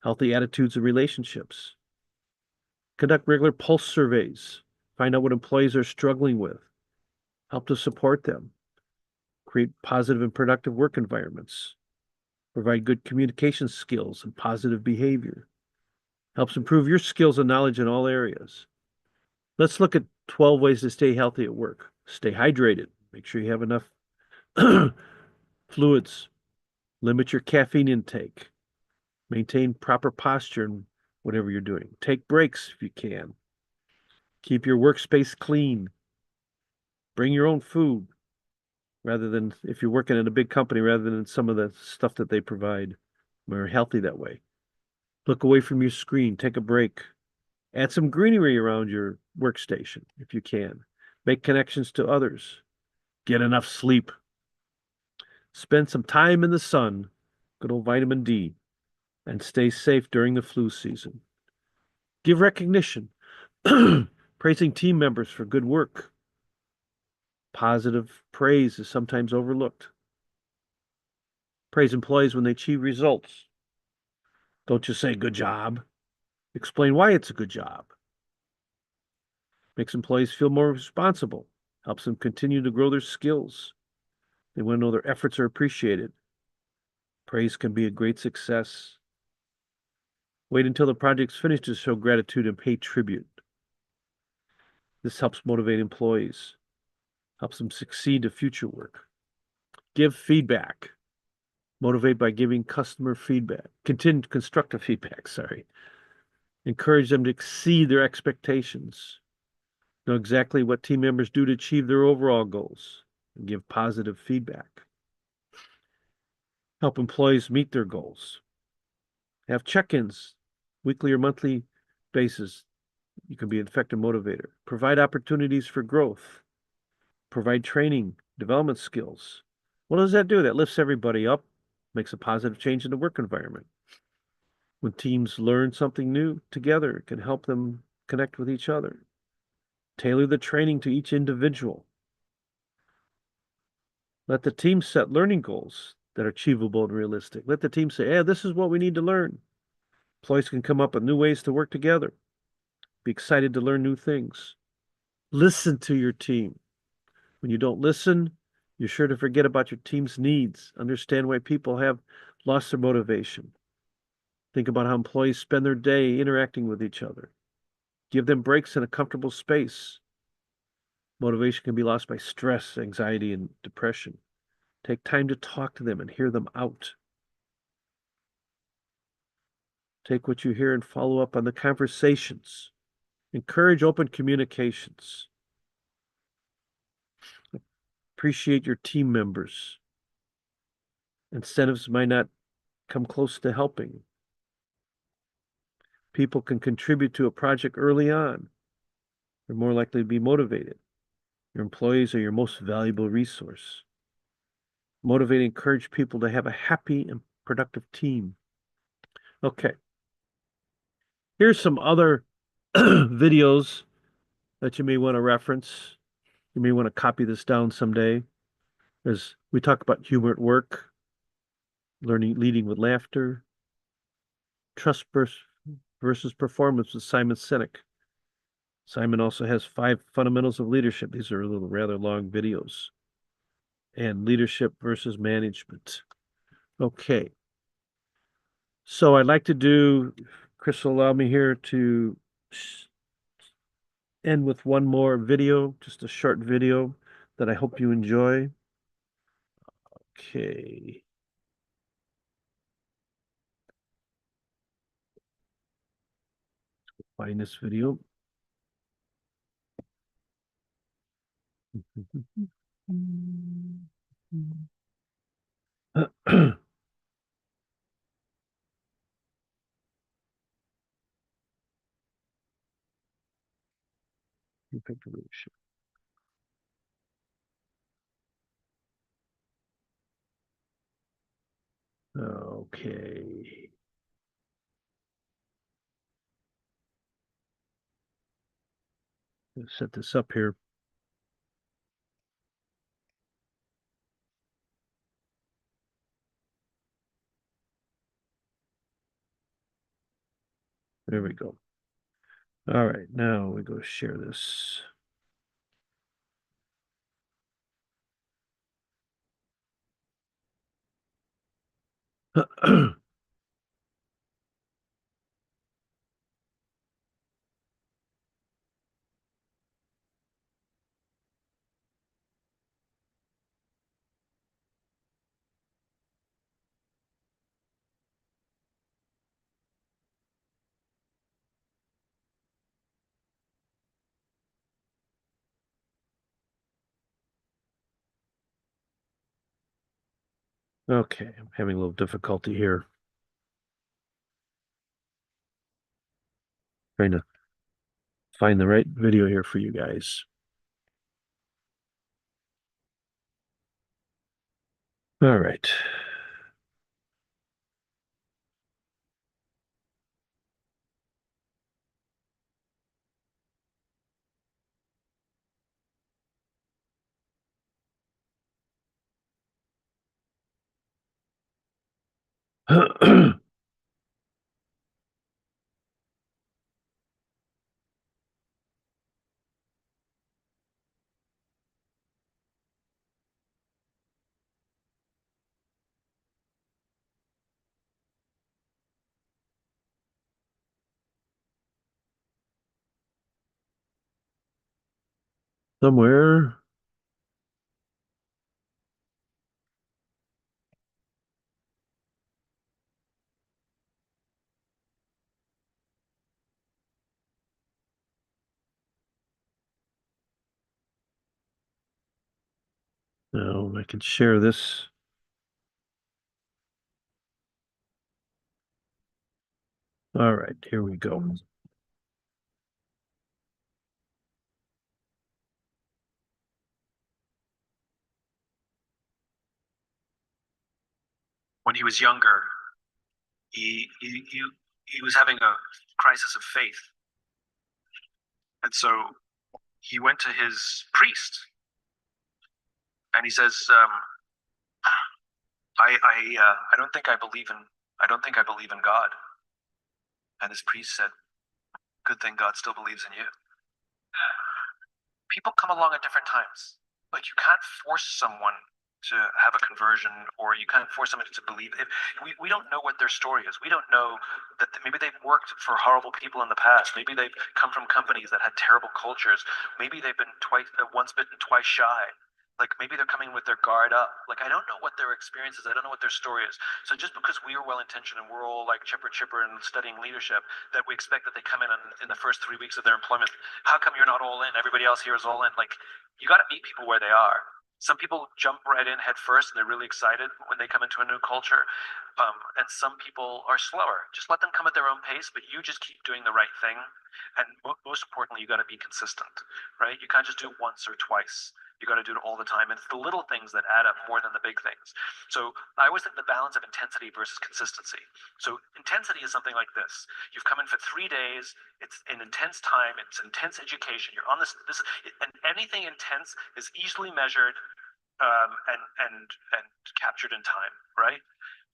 Healthy attitudes and relationships. Conduct regular pulse surveys. Find out what employees are struggling with. Help to support them. Create positive and productive work environments. Provide good communication skills and positive behavior. Helps improve your skills and knowledge in all areas. Let's look at 12 ways to stay healthy at work. Stay hydrated. Make sure you have enough fluids. Limit your caffeine intake. Maintain proper posture in whatever you're doing. Take breaks if you can. Keep your workspace clean. Bring your own food rather than if you're working in a big company rather than some of the stuff that they provide. We're healthy that way. Look away from your screen. Take a break. Add some greenery around your workstation if you can. Make connections to others. Get enough sleep. Spend some time in the sun, good old vitamin D, and stay safe during the flu season. Give recognition, praising team members for good work. Positive praise is sometimes overlooked. Praise employees when they achieve results. Don't just say good job. Explain why it's a good job. Makes employees feel more responsible. Helps them continue to grow their skills. They want to know their efforts are appreciated. Praise can be a great success. Wait until the project's finished to show gratitude and pay tribute. This helps motivate employees, helps them succeed to future work. Give feedback. Motivate by giving customer feedback. Continue constructive feedback, sorry. Encourage them to exceed their expectations. Know exactly what team members do to achieve their overall goals and give positive feedback. Help employees meet their goals. Have check-ins, weekly or monthly basis. You can be an effective motivator. Provide opportunities for growth. Provide training, development skills. What does that do? That lifts everybody up, makes a positive change in the work environment. When teams learn something new together, it can help them connect with each other. Tailor the training to each individual. Let the team set learning goals that are achievable and realistic. Let the team say, this is what we need to learn. Employees can come up with new ways to work together. Be excited to learn new things. Listen to your team. When you don't listen, you're sure to forget about your team's needs. Understand why people have lost their motivation. Think about how employees spend their day interacting with each other. Give them breaks in a comfortable space. Motivation can be lost by stress, anxiety, and depression. Take time to talk to them and hear them out. Take what you hear and follow up on the conversations. Encourage open communications. Appreciate your team members. Incentives might not come close to helping. People can contribute to a project early on. They're more likely to be motivated. Your employees are your most valuable resource. Motivate and encourage people to have a happy and productive team. Okay. Here's some other videos that you may want to reference. You may want to copy this down someday. As we talk about humor at work, leading with laughter, trust versus performance with Simon Sinek. Simon also has 5 fundamentals of leadership. These are little rather long videos. And leadership versus management. Okay. So I'd like to do, Chris will allow me here to end with one more video, just a short video that I hope you enjoy. Okay. Find this video. Effective leadership. Okay. Let's set this up here. There we go. All right, now we go share this. Okay, I'm having a little difficulty here. Trying to find the right video here for you guys. All right. Somewhere. Now I can share this. All right, here we go. When he was younger, he was having a crisis of faith, and so he went to his priest, and he says, I don't think I believe in God." And his priest said, "Good thing God still believes in you." People come along at different times, but you can't force someone to have a conversion, or you can't force someone to believe. If we don't know what their story is, we don't know that maybe they've worked for horrible people in the past, maybe they've come from companies that had terrible cultures, maybe they've been once bitten twice shy, like maybe they're coming with their guard up. Like, I don't know what their experience is, I don't know what their story is. So just because we are well intentioned and we're all like chipper and studying leadership, that we expect that they come in the first 3 weeks of their employment, how come you're not all in, everybody else here is all in? Like, you got to meet people where they are. Some people jump right in head first and they're really excited when they come into a new culture. And some people are slower. Just let them come at their own pace, but you just keep doing the right thing. And most importantly, you got to be consistent, right? You can't just do it once or twice. You got to do it all the time. It's the little things that add up more than the big things. So I always think the balance of intensity versus consistency. So intensity is something like this. You've come in for 3 days. It's an intense time. It's intense education. You're on this, and anything intense is easily measured and captured in time, right?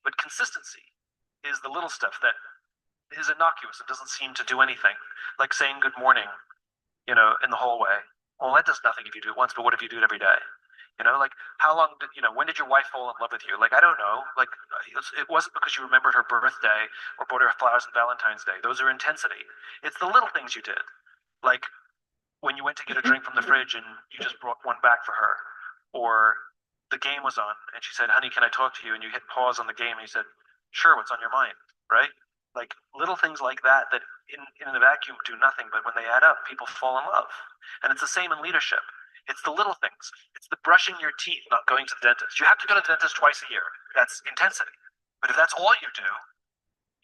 But consistency is the little stuff that is innocuous. It doesn't seem to do anything. Like saying good morning, in the hallway. Well, that does nothing if you do it once, but what if you do it every day? Like how long did, when did your wife fall in love with you? Like, I don't know. Like, it wasn't because you remembered her birthday or bought her flowers on Valentine's Day. Those are intensity. It's the little things you did. Like when you went to get a drink from the fridge and you just brought one back for her, or the game was on and she said, "Honey, can I talk to you?" And you hit pause on the game and you said, "Sure, what's on your mind?" Right? Like little things like that in the vacuum do nothing, but when they add up, people fall in love. And it's the same in leadership. It's the little things. It's the brushing your teeth, not going to the dentist. You have to go to the dentist twice a year. That's intensity. But if that's all you do,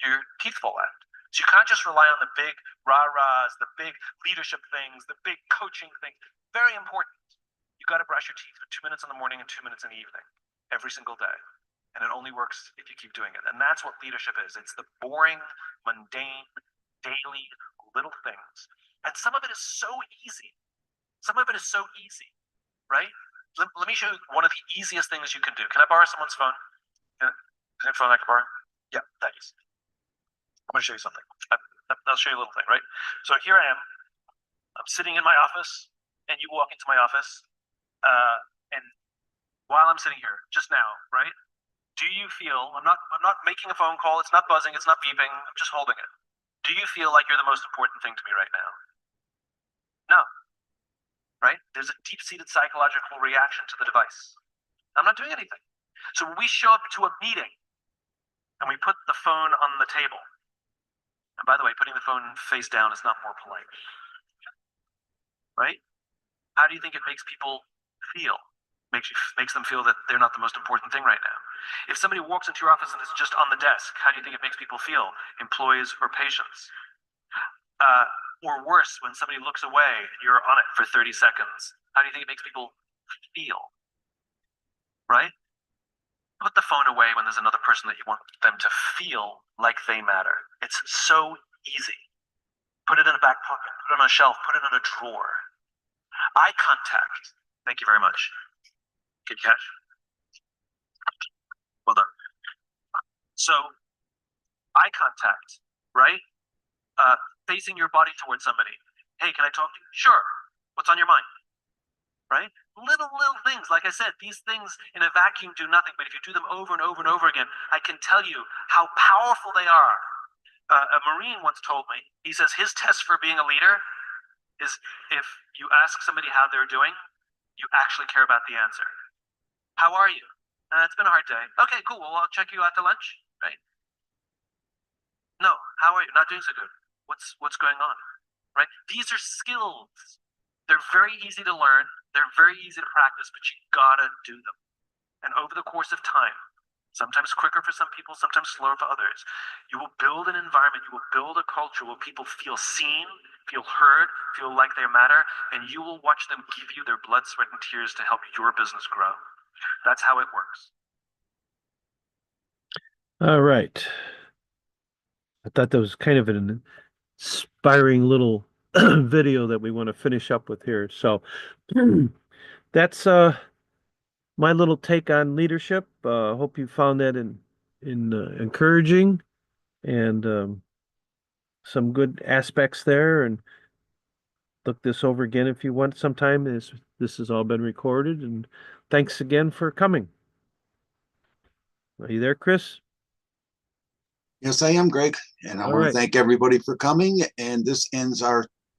your teeth fall out. So you can't just rely on the big rah-rahs, the big leadership things, the big coaching things. Very important. You got to brush your teeth for 2 minutes in the morning and 2 minutes in the evening, every single day. And it only works if you keep doing it. And that's what leadership is. It's the boring, mundane, daily, little things. And some of it is so easy. Some of it is so easy, right? Let me show you one of the easiest things you can do. Can I borrow someone's phone? Is there a phone I can borrow? Yeah, thanks. I'm going to show you something. I'll show you a little thing, right? So here I am. I'm sitting in my office, and you walk into my office. And while I'm sitting here, just now, right? Do you feel, I'm not making a phone call, it's not buzzing, it's not beeping, I'm just holding it. Do you feel like you're the most important thing to me right now? No. Right? There's a deep-seated psychological reaction to the device. I'm not doing anything. So when we show up to a meeting and we put the phone on the table, and by the way, putting the phone face down is not more polite, right? How do you think it makes people feel? Makes them feel that they're not the most important thing right now. If somebody walks into your office and it's just on the desk, how do you think it makes people feel? Employees or patients? Or worse, when somebody looks away and you're on it for 30 seconds, how do you think it makes people feel? Right? Put the phone away when there's another person that you want them to feel like they matter. It's so easy. Put it in a back pocket, put it on a shelf, put it in a drawer. Eye contact. Thank you very much. Good catch. Well done. So, eye contact, right? Facing your body towards somebody. Hey, can I talk to you? Sure. What's on your mind? Right? Little things. Like I said, these things in a vacuum do nothing, but if you do them over and over and over again, I can tell you how powerful they are. A Marine once told me, he says his test for being a leader is if you ask somebody how they're doing, you actually care about the answer. How are you? It's been a hard day. Okay, cool. Well, I'll check you out to lunch, right? No, how are you? Not doing so good. What's going on, right? These are skills. They're very easy to learn. They're very easy to practice, but you gotta do them. And over the course of time, sometimes quicker for some people, sometimes slower for others, you will build an environment, you will build a culture where people feel seen, feel heard, feel like they matter, and you will watch them give you their blood, sweat, and tears to help your business grow. That's how it works. All right. I thought that was kind of an inspiring little video that we want to finish up with here. So that's my little take on leadership. Hope you found that encouraging and some good aspects there. And look this over again if you want sometime. This has all been recorded. And thanks again for coming. Are you there, Chris? Yes, I am, Greg. And I All want right. to thank everybody for coming. And this ends our